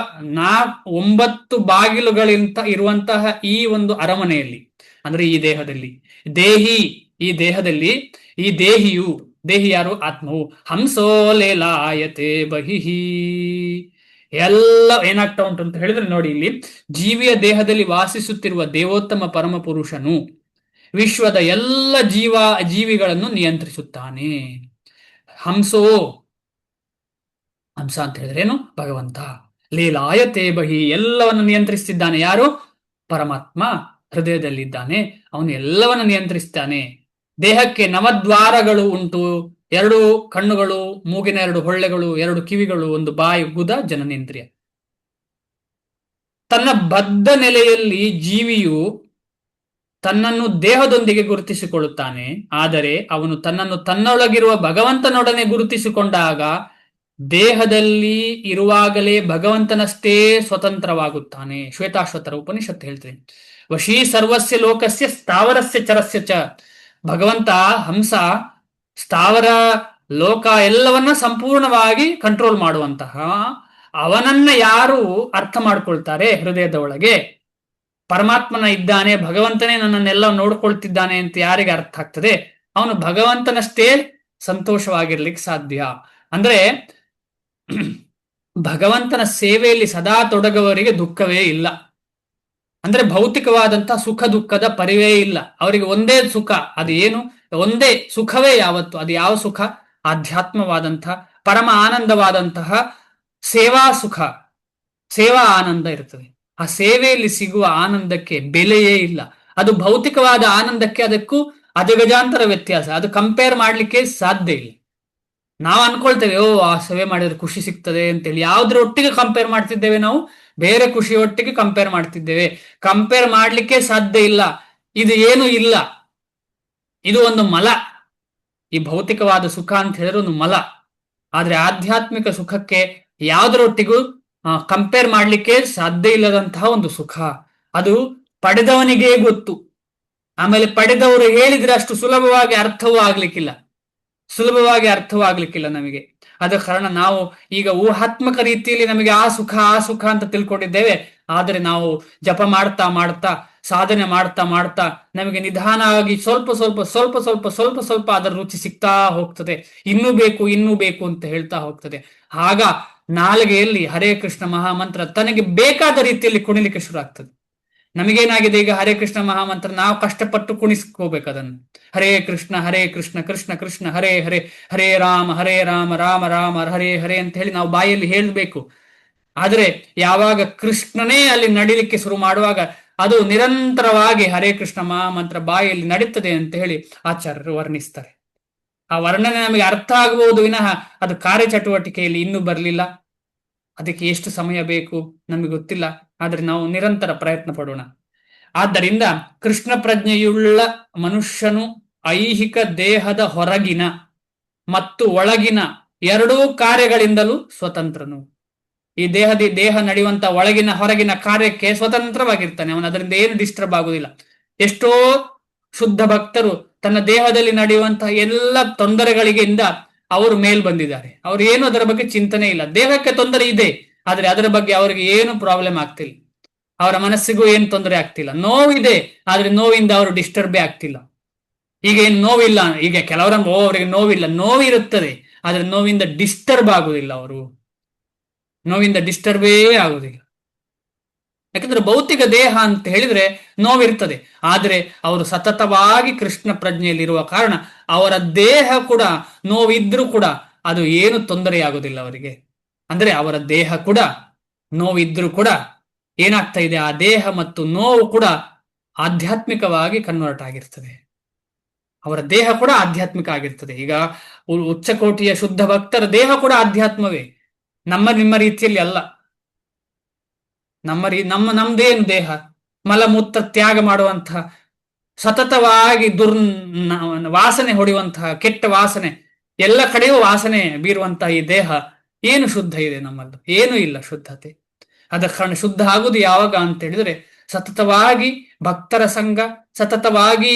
A: 9 ಬಾಗಿಲುಗಳಿಂದ ಇರುವಂತಹ ಈ ಒಂದು ಅರಮನೆಯಲ್ಲಿ, ಅಂದ್ರೆ ಈ ದೇಹದಲ್ಲಿ, ಈ ದೇಹದಲ್ಲಿ ಈ ದೇಹಿ ಯಾರು? ಆತ್ಮವು. ಹಂಸೋ ಲೇಲಾಯತೆ ಬಹಿಃ, ಎಲ್ಲ ಏನಾಗ್ತಾ ಉಂಟು ಅಂತ ಹೇಳಿದ್ರೆ ನೋಡಿ, ಇಲ್ಲಿ ಜೀವಿಯ ದೇಹದಲ್ಲಿ ವಾಸಿಸುತ್ತಿರುವ ದೇವೋತ್ತಮ ಪರಮ ಪುರುಷನು ವಿಶ್ವದ ಎಲ್ಲ ಜೀವಿಗಳನ್ನು ನಿಯಂತ್ರಿಸುತ್ತಾನೆ. ಹಂಸೋ, ಹಂಸ ಅಂತ ಹೇಳಿದ್ರೆ ಏನು? ಭಗವಂತ. ಲೀಲಾಯತೆ ಬಹಿ, ಎಲ್ಲವನ್ನು ನಿಯಂತ್ರಿಸ್ತಿದ್ದಾನೆ. ಯಾರು? ಪರಮಾತ್ಮ ಹೃದಯದಲ್ಲಿದ್ದಾನೆ, ಅವನು ಎಲ್ಲವನ್ನು ನಿಯಂತ್ರಿಸ್ತಾನೆ. ದೇಹಕ್ಕೆ ನವದ್ವಾರಗಳು ಉಂಟು, 2 ಕಣ್ಣುಗಳು, ಮೂಗಿನ 2 ಹೊಳ್ಳೆಗಳು, 2 ಕಿವಿಗಳು, 1 ಬಾಯಿ, ಗುದ, ಜನನೇಂದ್ರಿಯ. ತನ್ನ ಬದ್ಧ ನೆಲೆಯಲ್ಲಿ ಜೀವಿಯು ತನ್ನನ್ನು ದೇಹದೊಂದಿಗೆ ಗುರುತಿಸಿಕೊಳ್ಳುತ್ತಾನೆ. ಆದರೆ ಅವನು ತನ್ನನ್ನು ತನ್ನೊಳಗಿರುವ ಭಗವಂತನೊಡನೆ ಗುರುತಿಸಿಕೊಂಡಾಗ ದೇಹದಲ್ಲಿ ಇರುವಾಗಲೇ ಭಗವಂತನಷ್ಟೇ ಸ್ವತಂತ್ರವಾಗುತ್ತಾನೆ. ಶ್ವೇತಾಶ್ವತರ ಉಪನಿಷತ್ತು ಹೇಳ್ತೇನೆ, ವಶೀ ಸರ್ವಸ್ಯ ಲೋಕಸ್ಯ ಸ್ಥಾವರಸ್ಯ ಚರಸ್ಯ ಚ. ಭಗವಂತ ಹಂಸ ಸ್ಥಾವರ ಲೋಕ ಎಲ್ಲವನ್ನ ಸಂಪೂರ್ಣವಾಗಿ ಕಂಟ್ರೋಲ್ ಮಾಡುವಂತಹ ಅವನನ್ನ ಯಾರು ಅರ್ಥ ಮಾಡ್ಕೊಳ್ತಾರೆ ಹೃದಯದ ಒಳಗೆ, ಪರಮಾತ್ಮನ ಇದ್ದಾನೆ, ಭಗವಂತನೇ ನನ್ನನ್ನೆಲ್ಲ ನೋಡ್ಕೊಳ್ತಿದ್ದಾನೆ ಅಂತ ಯಾರಿಗೆ ಅರ್ಥ ಆಗ್ತದೆ, ಅವನು ಭಗವಂತನಷ್ಟೇ ಸಂತೋಷವಾಗಿರ್ಲಿಕ್ಕೆ ಸಾಧ್ಯ. ಅಂದ್ರೆ ಭಗವಂತನ ಸೇವೆಯಲ್ಲಿ ಸದಾ ತೊಡಗುವವರಿಗೆ ದುಃಖವೇ ಇಲ್ಲ. ಅಂದ್ರೆ ಭೌತಿಕವಾದಂತಹ ಸುಖ ದುಃಖದ ಪರಿವೇ ಇಲ್ಲ. ಅವರಿಗೆ ಒಂದೇ ಸುಖ, ಅದು ಏನು? ಒಂದೇ ಸುಖವೇ ಯಾವತ್ತು. ಅದು ಯಾವ ಸುಖ? ಆಧ್ಯಾತ್ಮವಾದಂತಹ ಪರಮ ಆನಂದವಾದಂತಹ ಸೇವಾ ಸುಖ, ಸೇವಾ ಆನಂದ ಇರ್ತದೆ. ಆ ಸೇವೆಯಲ್ಲಿ ಸಿಗುವ ಆನಂದಕ್ಕೆ ಬೆಲೆಯೇ ಇಲ್ಲ. ಅದು ಭೌತಿಕವಾದ ಆನಂದಕ್ಕೆ ಅದಕ್ಕೂ ಅಜಗಜಾಂತರ ವ್ಯತ್ಯಾಸ. ಅದು ಕಂಪೇರ್ ಮಾಡ್ಲಿಕ್ಕೆ ಸಾಧ್ಯ ಇಲ್ಲ. ನಾವು ಅನ್ಕೊಳ್ತೇವೆ, ಓ ಆ ಸೇವೆ ಮಾಡಿದ್ರೆ ಖುಷಿ ಸಿಗ್ತದೆ ಅಂತೇಳಿ. ಯಾವ್ದ್ರೊಟ್ಟಿಗೆ ಕಂಪೇರ್ ಮಾಡ್ತಿದ್ದೇವೆ ನಾವು? ಬೇರೆ ಖುಷಿಯೊಟ್ಟಿಗೆ ಕಂಪೇರ್ ಮಾಡ್ತಿದ್ದೇವೆ. ಕಂಪೇರ್ ಮಾಡ್ಲಿಕ್ಕೆ ಸಾಧ್ಯ ಇಲ್ಲ. ಇದು ಏನು ಇಲ್ಲ, ಇದು ಒಂದು ಮಲ. ಈ ಭೌತಿಕವಾದ ಸುಖ ಅಂತ ಹೇಳಿದ್ರೆ ಒಂದು ಮಲ. ಆದ್ರೆ ಆಧ್ಯಾತ್ಮಿಕ ಸುಖಕ್ಕೆ ಯಾವ್ದರೊಟ್ಟಿಗೂ ಕಂಪೇರ್ ಮಾಡ್ಲಿಕ್ಕೆ ಸಾಧ್ಯ ಇಲ್ಲದಂತಹ ಒಂದು ಸುಖ. ಅದು ಪಡೆದವನಿಗೆ ಗೊತ್ತು. ಆಮೇಲೆ ಪಡೆದವರು ಹೇಳಿದ್ರೆ ಅಷ್ಟು ಸುಲಭವಾಗಿ ಅರ್ಥವೂ ಆಗ್ಲಿಕ್ಕಿಲ್ಲ ನಮಗೆ. ಆದ ಕಾರಣ ನಾವು ಈಗ ಊಹಾತ್ಮಕ ರೀತಿಯಲ್ಲಿ ನಮಗೆ ಆ ಸುಖ ಅಂತ ತಿಳ್ಕೊಂಡಿದ್ದೇವೆ. ಆದರೆ ನಾವು ಜಪ ಮಾಡ್ತಾ ಮಾಡ್ತಾ, ಸಾಧನೆ ಮಾಡ್ತಾ ಮಾಡ್ತಾ ನಮಗೆ ನಿಧಾನವಾಗಿ ಸ್ವಲ್ಪ ಅದರ ರುಚಿ ಸಿಗ್ತಾ ಹೋಗ್ತದೆ. ಇನ್ನೂ ಬೇಕು ಅಂತ ಹೇಳ್ತಾ ಹೋಗ್ತದೆ. ಆಗ ನಾಲಿಗೆಯಲ್ಲಿ ಹರೇ ಕೃಷ್ಣ ಮಹಾಮಂತ್ರ ತನಗೆ ಬೇಕಾದ ರೀತಿಯಲ್ಲಿ ಕುಣಿಲಿಕ್ಕೆ ಶುರು ಆಗ್ತದೆ. ನಮಗೇನಾಗಿದೆ ಈಗ? ಹರೇ ಕೃಷ್ಣ ಮಹಾಮಂತ್ರ ನಾವು ಕಷ್ಟಪಟ್ಟು ಕುಣಿಸ್ಕೋಬೇಕು ಅದನ್ನು. ಹರೇ ಕೃಷ್ಣ ಕೃಷ್ಣ ಕೃಷ್ಣ ಹರೇ ಹರೇ, ಹರೇ ರಾಮ ರಾಮ ರಾಮ ಹರೇ ಹರೇ ಅಂತ ಹೇಳಿ ನಾವು ಬಾಯಲ್ಲಿ ಹೇಳಬೇಕು. ಆದ್ರೆ ಯಾವಾಗ ಕೃಷ್ಣನೇ ಅಲ್ಲಿ ನಡಿಲಿಕ್ಕೆ ಶುರು ಮಾಡುವಾಗ ಅದು ನಿರಂತರವಾಗಿ ಹರೇ ಕೃಷ್ಣ ಮಹಾಮಂತ್ರ ಬಾಯಲ್ಲಿ ನಡೀತದೆ ಅಂತ ಹೇಳಿ ಆಚಾರ್ಯರು ವರ್ಣಿಸ್ತಾರೆ. ಆ ವರ್ಣನೆ ನಮಗೆ ಅರ್ಥ ಆಗಬಹುದು ವಿನಃ ಅದು ಕಾರ್ಯಚಟುವಟಿಕೆಯಲ್ಲಿ ಇನ್ನೂ ಬರಲಿಲ್ಲ. ಅದಕ್ಕೆ ಎಷ್ಟು ಸಮಯ ಬೇಕು ನಮಗೆ ಗೊತ್ತಿಲ್ಲ. ಆದ್ರೆ ನಾವು ನಿರಂತರ ಪ್ರಯತ್ನ ಪಡೋಣ. ಆದ್ದರಿಂದ ಕೃಷ್ಣ ಪ್ರಜ್ಞೆಯುಳ್ಳ ಮನುಷ್ಯನು ಐಹಿಕ ದೇಹದ ಹೊರಗಿನ ಮತ್ತು ಒಳಗಿನ 2 ಕಾರ್ಯಗಳಿಂದಲೂ ಸ್ವತಂತ್ರನು. ಈ ದೇಹ ನಡೆಯುವಂತ ಒಳಗಿನ ಹೊರಗಿನ ಕಾರ್ಯಕ್ಕೆ ಸ್ವತಂತ್ರವಾಗಿರ್ತಾನೆ. ಅವನು ಅದರಿಂದ ಏನು ಡಿಸ್ಟರ್ಬ್ ಆಗುದಿಲ್ಲ. ಎಷ್ಟೋ ಶುದ್ಧ ಭಕ್ತರು ತನ್ನ ದೇಹದಲ್ಲಿ ನಡೆಯುವಂತಹ ಎಲ್ಲ ತೊಂದರೆಗಳಿಗಿಂದ ಅವರು ಮೇಲ್ ಬಂದಿದ್ದಾರೆ. ಅವ್ರು ಏನು ಅದರ ಬಗ್ಗೆ ಚಿಂತನೆ ಇಲ್ಲ. ದೇಹಕ್ಕೆ ತೊಂದರೆ ಇದೆ, ಆದ್ರೆ ಅದರ ಬಗ್ಗೆ ಅವರಿಗೆ ಏನು ಪ್ರಾಬ್ಲಮ್ ಆಗ್ತಿಲ್ಲ. ಅವರ ಮನಸ್ಸಿಗೂ ಏನು ತೊಂದರೆ ಆಗ್ತಿಲ್ಲ. ನೋವಿದೆ, ಆದ್ರೆ ನೋವಿಂದ ಅವರು ಡಿಸ್ಟರ್ಬೇ ಆಗ್ತಿಲ್ಲ. ಈಗ ಏನು ನೋವಿಲ್ಲ, ಈಗ ಕೆಲವರಂಗ ಅವರಿಗೆ ನೋವಿಲ್ಲ, ನೋವಿರುತ್ತದೆ, ಆದ್ರೆ ನೋವಿಂದ ಡಿಸ್ಟರ್ಬ್ ಆಗುದಿಲ್ಲ. ಅವರು ನೋವಿಂದ ಡಿಸ್ಟರ್ಬೇ ಆಗುದಿಲ್ಲ. ಯಾಕಂದ್ರೆ ಭೌತಿಕ ದೇಹ ಅಂತ ಹೇಳಿದ್ರೆ ನೋವಿರ್ತದೆ. ಆದ್ರೆ ಅವರು ಸತತವಾಗಿ ಕೃಷ್ಣ ಪ್ರಜ್ಞೆಯಲ್ಲಿರುವ ಕಾರಣ ಅವರ ದೇಹ ಕೂಡ ನೋವಿದ್ರೂ ಕೂಡ ಅದು ಏನು ತೊಂದರೆಯಾಗುವುದಿಲ್ಲ ಅವರಿಗೆ. ಅಂದ್ರೆ ಅವರ ದೇಹ ಕೂಡ ನೋವಿದ್ರೂ ಕೂಡ ಏನಾಗ್ತಾ ಇದೆ, ಆ ದೇಹ ಮತ್ತು ನೋವು ಕೂಡ ಆಧ್ಯಾತ್ಮಿಕವಾಗಿ ಕನ್ವರ್ಟ್ ಆಗಿರ್ತದೆ. ಅವರ ದೇಹ ಕೂಡ ಆಧ್ಯಾತ್ಮಿಕ ಆಗಿರ್ತದೆ. ಈಗ ಉಚ್ಚಕೋಟಿಯ ಶುದ್ಧ ಭಕ್ತರ ದೇಹ ಕೂಡ ಆಧ್ಯಾತ್ಮವೇ, ನಿಮ್ಮ ರೀತಿಯಲ್ಲಿ ಅಲ್ಲ. ನಮ್ದೇನು ದೇಹ ಮಲಮೂತ್ರ ತ್ಯಾಗ ಮಾಡುವಂತಹ, ಸತತವಾಗಿ ವಾಸನೆ ಹೊಡೆಯುವಂತಹ, ಕೆಟ್ಟ ವಾಸನೆ ಎಲ್ಲ ಕಡೆಯೂ ವಾಸನೆ ಬೀರುವಂತಹ ಈ ದೇಹ ಏನು ಶುದ್ಧ ಇದೆ ನಮ್ಮದು? ಏನೂ ಇಲ್ಲ ಶುದ್ಧತೆ. ಅದ ಕಾರಣ ಶುದ್ಧ ಆಗುದು ಯಾವಾಗ ಅಂತ ಹೇಳಿದ್ರೆ ಸತತವಾಗಿ ಭಕ್ತರ ಸಂಘ, ಸತತವಾಗಿ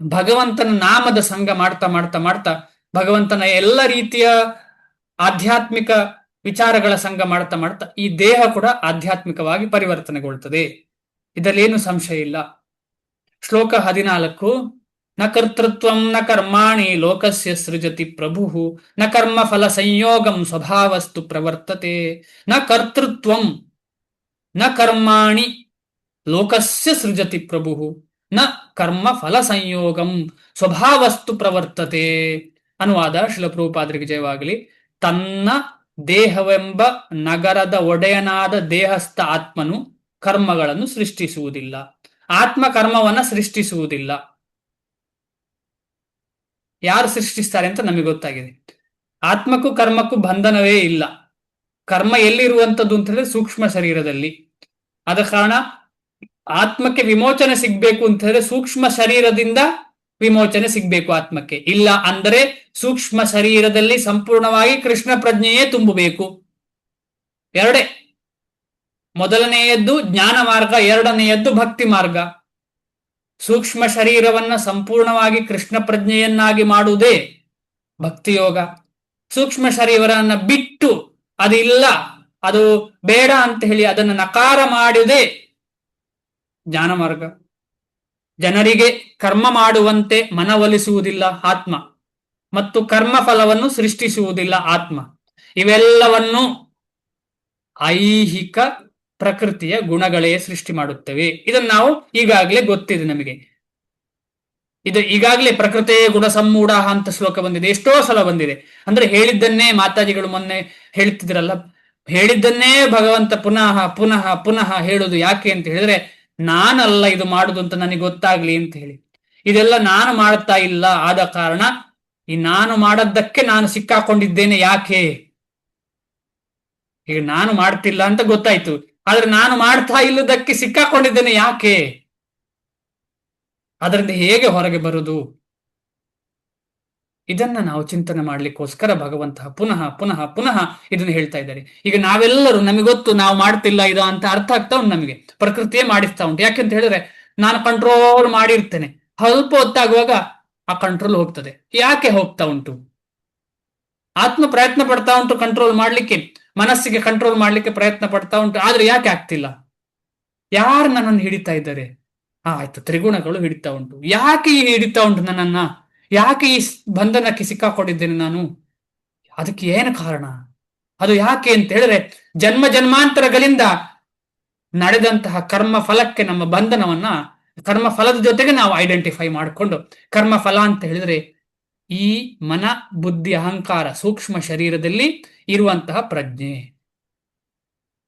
A: ಭಗವಂತನ ನಾಮದ ಸಂಘ ಮಾಡ್ತಾ ಮಾಡ್ತಾ ಮಾಡ್ತಾ ಭಗವಂತನ ಎಲ್ಲ ರೀತಿಯ ಆಧ್ಯಾತ್ಮಿಕ ವಿಚಾರಗಳ ಸಂಘ ಮಾಡ್ತಾ ಮಾಡ್ತಾ ಈ ದೇಹ ಕೂಡ ಆಧ್ಯಾತ್ಮಿಕವಾಗಿ ಪರಿವರ್ತನೆಗೊಳ್ತದೆ. ಇದರಲ್ಲೇನು ಸಂಶಯ ಇಲ್ಲ. ಶ್ಲೋಕ 14 ನ ಕರ್ತೃತ್ವಂ ನ ಕರ್ಮಾಣಿ ಲೋಕಸ್ಯ ಸೃಜತಿ ಪ್ರಭುಃ ನ ಕರ್ಮ ಫಲ ಸಂಯೋಗಂ ಸ್ವಭಾವಸ್ತು ಪ್ರವರ್ತತೆ. ನ ಕರ್ತೃತ್ವಂ ನ ಕರ್ಮಾಣಿ ಲೋಕಸ್ಯ ಸೃಜತಿ ಪ್ರಭುಃ ನ ಕರ್ಮ ಫಲ ಸಂಯೋಗಂ ಸ್ವಭಾವಸ್ತು ಪ್ರವರ್ತತೆ. ಅನುವಾದ ಶ್ರೀಲ ಪ್ರಭುಪಾದರಿಗೆ ಜಯವಾಗಲಿ. ತನ್ನ ದೇಹವೆಂಬ ನಗರದ ಒಡೆಯನಾದ ದೇಹಸ್ಥ ಆತ್ಮನು ಕರ್ಮಗಳನ್ನು ಸೃಷ್ಟಿಸುವುದಿಲ್ಲ. ಆತ್ಮ ಕರ್ಮವನ್ನ ಸೃಷ್ಟಿಸುವುದಿಲ್ಲ. ಯಾರು ಸೃಷ್ಟಿಸ್ತಾರೆ ಅಂತ ನಮಗೆ ಗೊತ್ತಾಗಿದೆ. ಆತ್ಮಕ್ಕೂ ಕರ್ಮಕ್ಕೂ ಬಂಧನವೇ ಇಲ್ಲ. ಕರ್ಮ ಎಲ್ಲಿರುವಂಥದ್ದು ಅಂತ ಹೇಳಿದ್ರೆ ಸೂಕ್ಷ್ಮ ಶರೀರದಲ್ಲಿ. ಆದ ಕಾರಣ ಆತ್ಮಕ್ಕೆ ವಿಮೋಚನೆ ಸಿಗ್ಬೇಕು ಅಂತ ಹೇಳಿದ್ರೆ ಸೂಕ್ಷ್ಮ ಶರೀರದಿಂದ ವಿಮೋಚನೆ ಸಿಗ್ಬೇಕು ಆತ್ಮಕ್ಕೆ. ಇಲ್ಲ ಅಂದರೆ ಸೂಕ್ಷ್ಮ ಶರೀರದಲ್ಲಿ ಸಂಪೂರ್ಣವಾಗಿ ಕೃಷ್ಣ ಪ್ರಜ್ಞೆಯೇ ತುಂಬಬೇಕು. ಎರಡೇ, ಮೊದಲನೆಯದ್ದು ಜ್ಞಾನ ಮಾರ್ಗ, ಎರಡನೆಯದ್ದು ಭಕ್ತಿ ಮಾರ್ಗ. ಸೂಕ್ಷ್ಮ ಶರೀರವನ್ನ ಸಂಪೂರ್ಣವಾಗಿ ಕೃಷ್ಣ ಪ್ರಜ್ಞೆಯನ್ನಾಗಿ ಮಾಡುವುದೇ ಭಕ್ತಿಯೋಗ. ಸೂಕ್ಷ್ಮ ಶರೀರವನ್ನ ಬಿಟ್ಟು ಅದಿಲ್ಲ, ಅದು ಬೇಡ ಅಂತ ಹೇಳಿ ಅದನ್ನು ನಕಾರ ಮಾಡಿದೆ ಜ್ಞಾನ ಮಾರ್ಗ. ಜನರಿಗೆ ಕರ್ಮ ಮಾಡುವಂತೆ ಮನವೊಲಿಸುವುದಿಲ್ಲ ಆತ್ಮ, ಮತ್ತು ಕರ್ಮ ಫಲವನ್ನು ಸೃಷ್ಟಿಸುವುದಿಲ್ಲ ಆತ್ಮ. ಇವೆಲ್ಲವನ್ನು ಐಹಿಕ ಪ್ರಕೃತಿಯ ಗುಣಗಳೇ ಸೃಷ್ಟಿ ಮಾಡುತ್ತವೆ. ಇದನ್ನು ನಾವು ಈಗಾಗಲೇ ಗೊತ್ತಿದೆ ನಮಗೆ. ಇದು ಈಗಾಗಲೇ ಪ್ರಕೃತಿ ಗುಣ ಸಮ್ಮೂಢ ಅಂತ ಶ್ಲೋಕ ಬಂದಿದೆ, ಎಷ್ಟೋ ಸಲ ಬಂದಿದೆ. ಅಂದ್ರೆ ಹೇಳಿದ್ದನ್ನೇ ಮಾತಾಜಿಗಳು ಮೊನ್ನೆ ಹೇಳ್ತಿದ್ರಲ್ಲ, ಹೇಳಿದ್ದನ್ನೇ ಭಗವಂತ ಪುನಃ ಪುನಃ ಪುನಃ ಹೇಳುದು ಯಾಕೆ ಅಂತ ಹೇಳಿದ್ರೆ, ನಾನಲ್ಲ ಇದು ಮಾಡುದು ಅಂತ ನನಗೆ ಗೊತ್ತಾಗ್ಲಿ ಅಂತ ಹೇಳಿ. ಇದೆಲ್ಲ ನಾನು ಮಾಡ್ತಾ ಇಲ್ಲ, ಆದ ಕಾರಣ ಈ ನಾನು ಮಾಡದ್ದಕ್ಕೆ ನಾನು ಸಿಕ್ಕಾಕೊಂಡಿದ್ದೇನೆ. ಯಾಕೆ? ಈಗ ನಾನು ಮಾಡ್ತಿಲ್ಲ ಅಂತ ಗೊತ್ತಾಯ್ತು, ಆದ್ರೆ ನಾನು ಮಾಡ್ತಾ ಇಲ್ಲದಕ್ಕೆ ಸಿಕ್ಕಾಕೊಂಡಿದ್ದೇನೆ ಯಾಕೆ? ಅದರಿಂದ ಹೇಗೆ ಹೊರಗೆ ಬರುದು? ಇದನ್ನ ನಾವು ಚಿಂತನೆ ಮಾಡ್ಲಿಕ್ಕೋಸ್ಕರ ಭಗವಂತ ಪುನಃ ಪುನಃ ಪುನಃ ಇದನ್ನು ಹೇಳ್ತಾ ಇದ್ದಾರೆ. ಈಗ ನಾವೆಲ್ಲರೂ ನಮಗೊತ್ತು ನಾವು ಮಾಡ್ತಿಲ್ಲ ಇದು ಅಂತ ಅರ್ಥ ಆಗ್ತಾ ಉಂಟು ನಮಗೆ. ಪ್ರಕೃತಿಯೇ ಮಾಡಿಸ್ತಾ ಉಂಟು. ಯಾಕೆಂತ ಹೇಳಿದ್ರೆ ನಾನು ಕಂಟ್ರೋಲ್ ಮಾಡಿರ್ತೇನೆ, ಸ್ವಲ್ಪ ಹೊತ್ತಾಗುವಾಗ ಆ ಕಂಟ್ರೋಲ್ ಹೋಗ್ತದೆ. ಯಾಕೆ ಹೋಗ್ತಾ ಉಂಟು? ಆತ್ಮ ಪ್ರಯತ್ನ ಪಡ್ತಾ ಉಂಟು ಕಂಟ್ರೋಲ್ ಮಾಡ್ಲಿಕ್ಕೆ, ಮನಸ್ಸಿಗೆ ಕಂಟ್ರೋಲ್ ಮಾಡ್ಲಿಕ್ಕೆ ಪ್ರಯತ್ನ ಪಡ್ತಾ ಉಂಟು, ಆದ್ರೆ ಯಾಕೆ ಆಗ್ತಿಲ್ಲ? ಯಾರು ನನ್ನನ್ನು ಹಿಡಿತಾ ಇದ್ದಾರೆ? ಆಯ್ತು, ತ್ರಿಗುಣಗಳು ಹಿಡಿತಾ ಉಂಟು. ಯಾಕೆ ಈ ಹಿಡಿತಾ ಉಂಟು ನನ್ನನ್ನ? ಯಾಕೆ ಈ ಬಂಧನಕ್ಕೆ ಸಿಕ್ಕಾಕೊಂಡಿದ್ದೇನೆ ನಾನು? ಅದಕ್ಕೆ ಏನು ಕಾರಣ? ಅದು ಯಾಕೆ ಅಂತ ಹೇಳಿದ್ರೆ ಜನ್ಮ ಜನ್ಮಾಂತರಗಳಿಂದ ನಡೆದಂತಹ ಕರ್ಮ ಫಲಕ್ಕೆ ನಮ್ಮ ಬಂಧನವನ್ನ, ಕರ್ಮ ಫಲದ ಜೊತೆಗೆ ನಾವು ಐಡೆಂಟಿಫೈ ಮಾಡಿಕೊಂಡು, ಕರ್ಮ ಫಲ ಅಂತ ಹೇಳಿದ್ರೆ ಈ ಮನ ಬುದ್ಧಿ ಅಹಂಕಾರ ಸೂಕ್ಷ್ಮ ಶರೀರದಲ್ಲಿ ಇರುವಂತಹ ಪ್ರಜ್ಞೆ.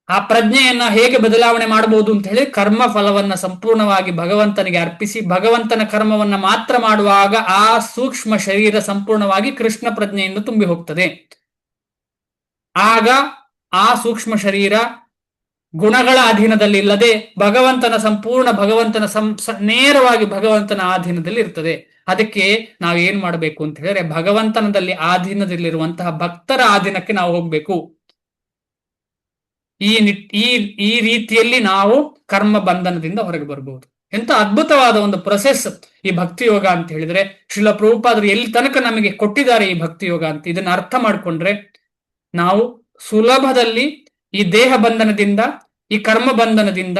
A: ಆ ಪ್ರಜ್ಞೆಯನ್ನ ಹೇಗೆ ಬದಲಾವಣೆ ಮಾಡಬಹುದು ಅಂತ ಹೇಳಿ ಕರ್ಮ ಫಲವನ್ನ ಸಂಪೂರ್ಣವಾಗಿ ಭಗವಂತನಿಗೆ ಅರ್ಪಿಸಿ ಭಗವಂತನ ಕರ್ಮವನ್ನ ಮಾತ್ರ ಮಾಡುವಾಗ ಆ ಸೂಕ್ಷ್ಮ ಶರೀರ ಸಂಪೂರ್ಣವಾಗಿ ಕೃಷ್ಣ ಪ್ರಜ್ಞೆಯಿಂದ ತುಂಬಿ ಹೋಗ್ತದೆ. ಆಗ ಆ ಸೂಕ್ಷ್ಮ ಶರೀರ ಗುಣಗಳ ಅಧೀನದಲ್ಲಿ ಇಲ್ಲದೆ ಭಗವಂತನ ಸಂಪೂರ್ಣ ಭಗವಂತನ ನೇರವಾಗಿ ಭಗವಂತನ ಅಧೀನದಲ್ಲಿ ಇರ್ತದೆ. ಅದಕ್ಕೆ ನಾವು ಏನ್ ಮಾಡಬೇಕು ಅಂತ ಹೇಳಿದ್ರೆ ಭಗವಂತನದಲ್ಲಿ ಅಧೀನದಲ್ಲಿರುವಂತಹ ಭಕ್ತರ ಅಧೀನಕ್ಕೆ ನಾವು ಹೋಗ್ಬೇಕು. ಈ ರೀತಿಯಲ್ಲಿ ನಾವು ಕರ್ಮ ಬಂಧನದಿಂದ ಹೊರಗೆ ಬರಬಹುದು. ಎಂತ ಅದ್ಭುತವಾದ ಒಂದು ಪ್ರೊಸೆಸ್ ಈ ಭಕ್ತಿ ಯೋಗ ಅಂತ ಹೇಳಿದ್ರೆ. ಶ್ರೀಲ ಪ್ರಭುಪಾದರು ಎಲ್ಲಿ ತನಕ ನಮಗೆ ಕೊಟ್ಟಿದ್ದಾರೆ ಈ ಭಕ್ತಿ ಯೋಗ ಅಂತ, ಇದನ್ನ ಅರ್ಥ ಮಾಡ್ಕೊಂಡ್ರೆ ನಾವು ಸುಲಭದಲ್ಲಿ ಈ ದೇಹ ಬಂಧನದಿಂದ, ಈ ಕರ್ಮ ಬಂಧನದಿಂದ,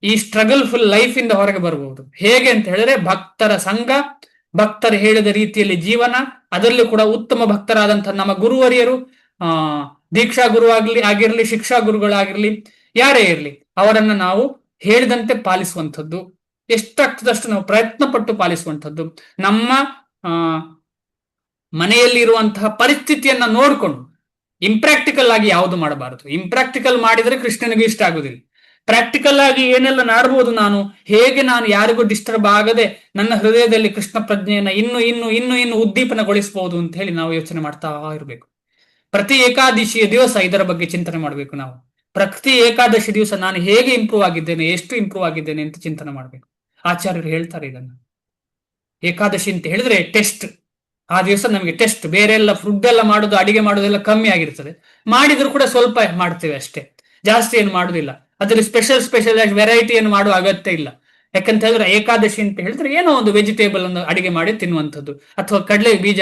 A: ಈ ಸ್ಟ್ರಗಲ್ ಫುಲ್ ಲೈಫ್ ಇಂದ ಹೊರಗೆ ಬರಬಹುದು. ಹೇಗೆ ಅಂತ ಹೇಳಿದ್ರೆ ಭಕ್ತರ ಸಂಘ, ಭಕ್ತರು ಹೇಳಿದ ರೀತಿಯಲ್ಲಿ ಜೀವನ, ಅದರಲ್ಲೂ ಕೂಡ ಉತ್ತಮ ಭಕ್ತರಾದಂತಹ ನಮ್ಮ ಗುರುವರಿಯರು, ದೀಕ್ಷಾ ಗುರು ಆಗಿರ್ಲಿ, ಶಿಕ್ಷಾ ಗುರುಗಳಾಗಿರ್ಲಿ, ಯಾರೇ ಇರಲಿ, ಅವರನ್ನ ನಾವು ಹೇಳಿದಂತೆ ಪಾಲಿಸುವಂಥದ್ದು, ಎಷ್ಟಾಗ್ತದಷ್ಟು ನಾವು ಪ್ರಯತ್ನ ಪಟ್ಟು ಪಾಲಿಸುವಂಥದ್ದು. ನಮ್ಮ ಮನೆಯಲ್ಲಿ ಇರುವಂತಹ ಪರಿಸ್ಥಿತಿಯನ್ನ ನೋಡಿಕೊಂಡು ಇಂಪ್ರಾಕ್ಟಿಕಲ್ ಆಗಿ ಯಾವುದು ಮಾಡಬಾರದು. ಇಂಪ್ರಾಕ್ಟಿಕಲ್ ಮಾಡಿದ್ರೆ ಕೃಷ್ಣನಿಗೆ ಇಷ್ಟ ಆಗುದಿಲ್ಲ. ಪ್ರಾಕ್ಟಿಕಲ್ ಆಗಿ ಏನೆಲ್ಲ ಮಾಡಬಹುದು, ಹೇಗೆ ನಾನು ಯಾರಿಗೂ ಡಿಸ್ಟರ್ಬ್ ಆಗದೆ ನನ್ನ ಹೃದಯದಲ್ಲಿ ಕೃಷ್ಣ ಪ್ರಜ್ಞೆಯನ್ನ ಇನ್ನು ಇನ್ನು ಇನ್ನು ಇನ್ನು ಉದ್ದೀಪನಗೊಳಿಸಬಹುದು ಅಂತ ಹೇಳಿ ನಾವು ಯೋಚನೆ ಮಾಡ್ತಾ ಇರಬೇಕು. ಪ್ರತಿ ಏಕಾದಶಿಯ ದಿವಸ ಇದರ ಬಗ್ಗೆ ಚಿಂತನೆ ಮಾಡಬೇಕು. ನಾವು ಪ್ರತಿ ಏಕಾದಶಿ ದಿವಸ ನಾನು ಹೇಗೆ ಇಂಪ್ರೂವ್ ಆಗಿದ್ದೇನೆ, ಎಷ್ಟು ಇಂಪ್ರೂವ್ ಆಗಿದ್ದೇನೆ ಅಂತ ಚಿಂತನೆ ಮಾಡಬೇಕು. ಆಚಾರ್ಯರು ಹೇಳ್ತಾರೆ ಇದನ್ನ. ಏಕಾದಶಿ ಅಂತ ಹೇಳಿದ್ರೆ ಟೆಸ್ಟ್. ಆ ದಿವಸ ನಮಗೆ ಟೆಸ್ಟ್. ಬೇರೆ ಎಲ್ಲ ಫುಡ್ ಎಲ್ಲ ಮಾಡೋದು, ಅಡಿಗೆ ಮಾಡೋದೆಲ್ಲ ಕಮ್ಮಿ ಆಗಿರ್ತದೆ. ಮಾಡಿದ್ರು ಕೂಡ ಸ್ವಲ್ಪ ಮಾಡ್ತೇವೆ ಅಷ್ಟೇ, ಜಾಸ್ತಿ ಏನು ಮಾಡುದಿಲ್ಲ. ಅದ್ರಲ್ಲಿ ಸ್ಪೆಷಲ್ ವೆರೈಟಿ ಏನು ಮಾಡುವ ಅಗತ್ಯ ಇಲ್ಲ. ಯಾಕಂತ ಹೇಳಿದ್ರೆ ಏಕಾದಶಿ ಅಂತ ಹೇಳಿದ್ರೆ ಏನೋ ಒಂದು ವೆಜಿಟೇಬಲ್ ಅನ್ನು ಅಡಿಗೆ ಮಾಡಿ ತಿನ್ನುವಂಥದ್ದು, ಅಥವಾ ಕಡಲೆ ಬೀಜ,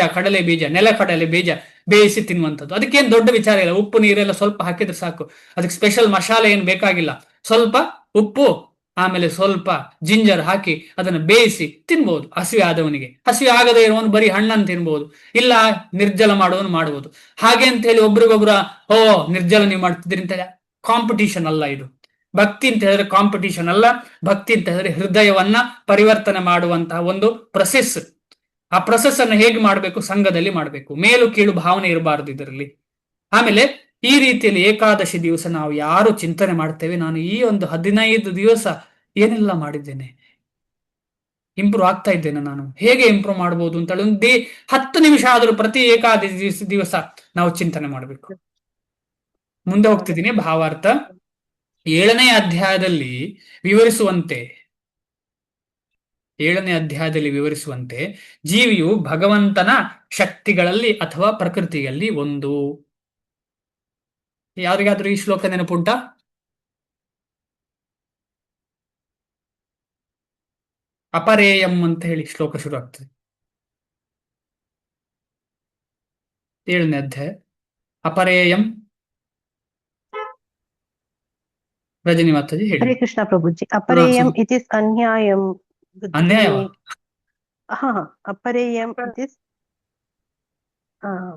A: ನೆಲಕಡಲೆ ಬೀಜ ಬೇಯಿಸಿ ತಿನ್ನುವಂಥದ್ದು. ಅದಕ್ಕೇನು ದೊಡ್ಡ ವಿಚಾರ ಇಲ್ಲ. ಉಪ್ಪು ನೀರೆಲ್ಲ ಸ್ವಲ್ಪ ಹಾಕಿದ್ರೆ ಸಾಕು. ಅದಕ್ಕೆ ಸ್ಪೆಷಲ್ ಮಸಾಲೆ ಏನು ಬೇಕಾಗಿಲ್ಲ. ಸ್ವಲ್ಪ ಉಪ್ಪು, ಆಮೇಲೆ ಸ್ವಲ್ಪ ಜಿಂಜರ್ ಹಾಕಿ ಅದನ್ನು ಬೇಯಿಸಿ ತಿನ್ಬಹುದು. ಹಸಿವೆ ಆದವನಿಗೆ, ಹಸಿವೆ ಆಗದೇ ಇರುವವನು ಬರೀ ಹಣ್ಣನ್ನು ತಿನ್ಬಹುದು, ಇಲ್ಲ ನಿರ್ಜಲ ಮಾಡುವನು ಮಾಡಬಹುದು. ಹಾಗೆ ಅಂತ ಹೇಳಿ ಒಬ್ರಿಗೊಬ್ರ ಓ ನಿರ್ಜಲ ನೀವು ಮಾಡ್ತಿದ್ರಿ ಅಂತ ಕಾಂಪಿಟಿಷನ್ ಅಲ್ಲ ಇದು. ಭಕ್ತಿ ಅಂತ ಹೇಳಿದ್ರೆ ಕಾಂಪಿಟಿಷನ್ ಅಲ್ಲ. ಭಕ್ತಿ ಅಂತ ಹೇಳಿದ್ರೆ ಹೃದಯವನ್ನ ಪರಿವರ್ತನೆ ಮಾಡುವಂತಹ ಒಂದು ಪ್ರೊಸೆಸ್. ಆ ಪ್ರೊಸೆಸ್ ಅನ್ನು ಹೇಗೆ ಮಾಡಬೇಕು? ಸಂಘದಲ್ಲಿ ಮಾಡಬೇಕು. ಮೇಲು ಕೀಳು ಭಾವನೆ ಇರಬಾರದು ಇದರಲ್ಲಿ. ಆಮೇಲೆ ಈ ರೀತಿಯಲ್ಲಿ ಏಕಾದಶಿ ದಿವಸ ನಾವು ಯಾರು ಚಿಂತನೆ ಮಾಡ್ತೇವೆ, ನಾನು ಈ ಒಂದು 15 ದಿವಸ ಏನೆಲ್ಲ ಮಾಡಿದ್ದೇನೆ, ಇಂಪ್ರೂವ್ ಆಗ್ತಾ ಇದ್ದೇನೆ, ನಾನು ಹೇಗೆ ಇಂಪ್ರೂವ್ ಮಾಡಬಹುದು ಅಂತ ಹೇಳಿ ಒಂದು 10 ನಿಮಿಷ ಆದರೂ ಪ್ರತಿ ಏಕಾದಶಿ ದಿವಸ ನಾವು ಚಿಂತನೆ ಮಾಡಬೇಕು. ಮುಂದೆ ಹೋಗ್ತಿದ್ದೀನಿ. ಭಾವಾರ್ಥ 7ನೇ ಅಧ್ಯಾಯದಲ್ಲಿ ವಿವರಿಸುವಂತೆ 7ನೇ ಅಧ್ಯಾಯದಲ್ಲಿ ವಿವರಿಸುವಂತೆ ಜೀವಿಯು ಭಗವಂತನ ಶಕ್ತಿಗಳಲ್ಲಿ ಅಥವಾ ಪ್ರಕೃತಿಯಲ್ಲಿ ಒಂದು. ಯಾರಿಗಾದ್ರೂ ಈ ಶ್ಲೋಕ ನೆನಪುಂಟ? ಅಪರೇಯಂ ಅಂತ ಹೇಳಿ ಶ್ಲೋಕ ಶುರು ಆಗ್ತದೆ. 7ನೇ ಅಧ್ಯಾಯ ಅಪರೇಯಂ. ರಜನಿ ಮಾತಾಜಿ ಹೇಳಿ.
E: ಹರೇ ಕೃಷ್ಣ ಪ್ರಭುಜಿ. ಅಪರೇಯಂ ಇಟ್ ಇಸ್ ಅನ್ಯಾಯಂ.
A: ಅನ್ಯಾಯವ?
E: ಹಾ, ಅಪರೇಯಂ ಇಟ್ ಇಸ್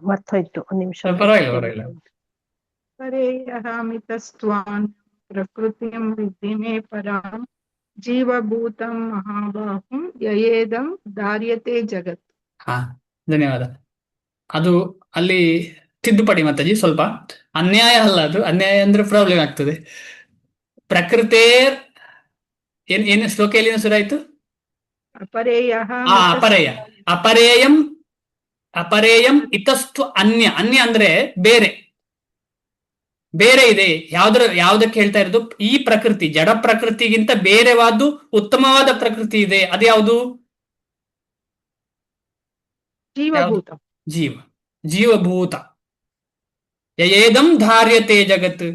E: ಮರ್ತೋಯ್ತು, ಒಂದು ನಿಮಿಷ.
A: ಪರವಾಗಿಲ್ಲ.
B: ಪರೇಯಹಮಿತಸ್ತ್ವಾನ್ ಪ್ರಕೃತಿಂ ವಿದ್ಧಿ ಮೇ ಪರಾಂ ಜೀವಭೂತಂ ಮಹಾಬಾಹುಂ ಯಯೇದಂ ಧಾರ್ಯತೆ ಜಗತ್.
A: ಹಾ, ಧನ್ಯವಾದ. ಅದು ಅಲ್ಲಿ ತಿದ್ದುಪಡಿ ಮಾತಾಜಿ, ಸ್ವಲ್ಪ ಅನ್ಯಾಯ ಅಲ್ಲ, ಅದು ಅನ್ಯಾಯ ಅಂದ್ರೆ ಪ್ರಾಬ್ಲಮ್ ಆಗ್ತದೆ. ಪ್ರಕೃತಿ ಏನು ಶ್ಲೋಕ ಎಲ್ಲಿನ ಶುರುವಾಯ್ತು? ಅಪರೇಯ. ಅಪರೇಯಂ ಇತಸ್ತು ಅನ್ಯ. ಅನ್ಯ ಅಂದ್ರೆ ಬೇರೆ ಇದೆ. ಯಾವ್ದಕ್ಕೆ ಹೇಳ್ತಾ ಇರೋದು? ಈ ಪ್ರಕೃತಿ, ಜಡ ಪ್ರಕೃತಿಗಿಂತ ಬೇರೆವಾದ್ದು ಉತ್ತಮವಾದ ಪ್ರಕೃತಿ ಇದೆ. ಅದ್ಯಾವುದು? ಜೀವಭೂತ. ಯಯೇದಂ ಧಾರ್ಯತೆ ಜಗತ್.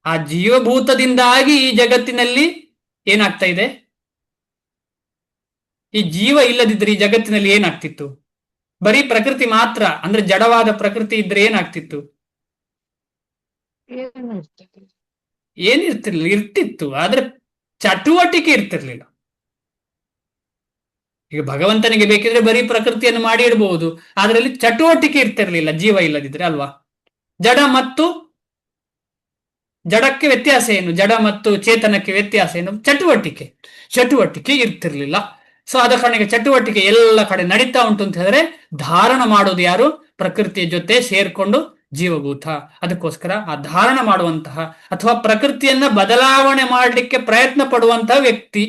A: ಆ ಜೀವಭೂತದಿಂದಾಗಿ ಈ ಜಗತ್ತಿನಲ್ಲಿ ಏನಾಗ್ತಾ ಇದೆ? ಈ ಜೀವ ಇಲ್ಲದಿದ್ರೆ ಈ ಜಗತ್ತಿನಲ್ಲಿ ಏನಾಗ್ತಿತ್ತು? ಬರೀ ಪ್ರಕೃತಿ ಮಾತ್ರ ಅಂದ್ರೆ ಜಡವಾದ ಪ್ರಕೃತಿ ಇದ್ರೆ ಏನಾಗ್ತಿತ್ತು? ಇರ್ತಿತ್ತು, ಆದ್ರೆ ಚಟುವಟಿಕೆ ಇರ್ತಿರ್ಲಿಲ್ಲ. ಈಗ ಭಗವಂತನಿಗೆ ಬೇಕಿದ್ರೆ ಬರೀ ಪ್ರಕೃತಿಯನ್ನು ಮಾಡಿ ಇಡಬಹುದು, ಅದರಲ್ಲಿ ಚಟುವಟಿಕೆ ಇರ್ತಿರ್ಲಿಲ್ಲ ಜೀವ ಇಲ್ಲದಿದ್ರೆ, ಅಲ್ವಾ? ಜಡಕ್ಕೆ ವ್ಯತ್ಯಾಸ ಏನು? ಜಡ ಮತ್ತು ಚೇತನಕ್ಕೆ ವ್ಯತ್ಯಾಸ ಏನು? ಚಟುವಟಿಕೆ ಇರ್ತಿರ್ಲಿಲ್ಲ. ಸೊ ಆದ ಕಾರಣಕ್ಕೆ ಚಟುವಟಿಕೆ ಎಲ್ಲ ಕಡೆ ನಡೀತಾ ಉಂಟು ಅಂತ ಹೇಳಿದ್ರೆ ಧಾರಣ ಮಾಡೋದು ಯಾರು? ಪ್ರಕೃತಿಯ ಜೊತೆ ಸೇರ್ಕೊಂಡು ಜೀವಭೂತ. ಅದಕ್ಕೋಸ್ಕರ ಆ ಧಾರಣ ಮಾಡುವಂತಹ ಅಥವಾ ಪ್ರಕೃತಿಯನ್ನ ಬದಲಾವಣೆ ಮಾಡಲಿಕ್ಕೆ ಪ್ರಯತ್ನ ಪಡುವಂತಹ ವ್ಯಕ್ತಿ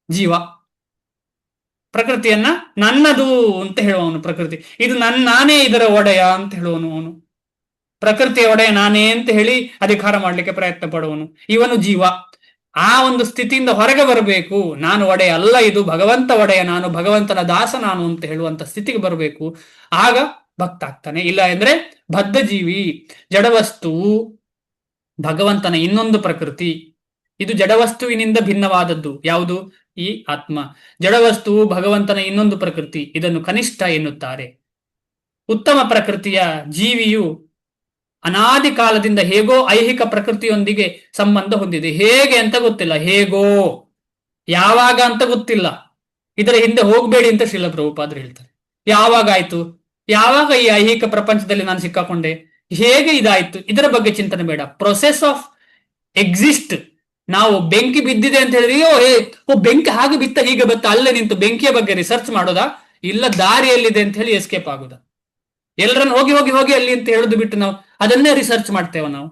A: ಜೀವ. ಪ್ರಕೃತಿಯನ್ನ ನನ್ನದು ಅಂತ ಹೇಳುವವನು ಪ್ರಕೃತಿ. ಇದು ನಾನೇ ಇದರ ಒಡೆಯ ಅಂತ ಹೇಳುವನು ಅವನು. ಪ್ರಕೃತಿಯ ಒಡೆಯ ನಾನೇ ಅಂತ ಹೇಳಿ ಅಧಿಕಾರ ಮಾಡಲಿಕ್ಕೆ ಪ್ರಯತ್ನ ಪಡುವನು ಇವನು ಜೀವ. ಆ ಒಂದು ಸ್ಥಿತಿಯಿಂದ ಹೊರಗೆ ಬರಬೇಕು. ನಾನು ಒಡೆಯ ಅಲ್ಲ, ಇದು ಭಗವಂತ ಒಡೆಯ, ನಾನು ಭಗವಂತನ ದಾಸ ನಾನು ಅಂತ ಹೇಳುವಂತ ಸ್ಥಿತಿಗೆ ಬರಬೇಕು. ಆಗ ಭಕ್ತ ಆಗ್ತಾನೆ. ಇಲ್ಲ ಅಂದ್ರೆ ಬದ್ಧ ಜೀವಿ. ಜಡವಸ್ತು ಭಗವಂತನ ಇನ್ನೊಂದು ಪ್ರಕೃತಿ. ಇದು ಜಡವಸ್ತುವಿನಿಂದ ಭಿನ್ನವಾದದ್ದು. ಯಾವುದು? ಈ ಆತ್ಮ. ಜಡವಸ್ತು ಭಗವಂತನ ಇನ್ನೊಂದು ಪ್ರಕೃತಿ. ಇದನ್ನು ಕನಿಷ್ಠ ಎನ್ನುತ್ತಾರೆ. ಉತ್ತಮ ಪ್ರಕೃತಿಯ ಜೀವಿಯು ಅನಾದಿ ಕಾಲದಿಂದ ಹೇಗೋ ಐಹಿಕ ಪ್ರಕೃತಿಯೊಂದಿಗೆ ಸಂಬಂಧ ಹೊಂದಿದೆ. ಹೇಗೆ ಅಂತ ಗೊತ್ತಿಲ್ಲ, ಹೇಗೋ ಯಾವಾಗ ಅಂತ ಗೊತ್ತಿಲ್ಲ. ಇದರ ಹಿಂದೆ ಹೋಗಬೇಡಿ ಅಂತ ಶ್ರೀಲ ಪ್ರಭುಪಾದರು ಹೇಳ್ತಾರೆ. ಯಾವಾಗ ಆಯ್ತು? ಯಾವಾಗ ಈ ಐಹಿಕ ಪ್ರಪಂಚದಲ್ಲಿ ನಾನು ಸಿಕ್ಕಾಕೊಂಡೆ? ಹೇಗೆ ಇದಾಯ್ತು? ಇದರ ಬಗ್ಗೆ ಚಿಂತನೆ ಬೇಡ. Process of exist. ನಾವು ಬೆಂಕಿ ಬಿದ್ದಿದೆ ಅಂತ ಹೇಳಿದ್ರೆ ಬೆಂಕಿ ಹಾಗೆ ಬಿತ್ತ ಹೀಗೆ ಬತ್ತ, ಅಲ್ಲೇ ನಿಂತು ಬೆಂಕಿಯ ಬಗ್ಗೆ ರಿಸರ್ಚ್ ಮಾಡೋದಾ? ಇಲ್ಲ ದಾರಿಯಲ್ಲಿದೆ ಅಂತ ಹೇಳಿ ಎಸ್ಕೇಪ್ ಆಗುದಾ? ಎಲ್ಲರನ್ನು ಹೋಗಿ ಅಲ್ಲಿ ಅಂತ ಹೇಳುದು ಬಿಟ್ಟು ನಾವು ಅದನ್ನೇ ರಿಸರ್ಚ್ ಮಾಡ್ತೇವೆ ನಾವು?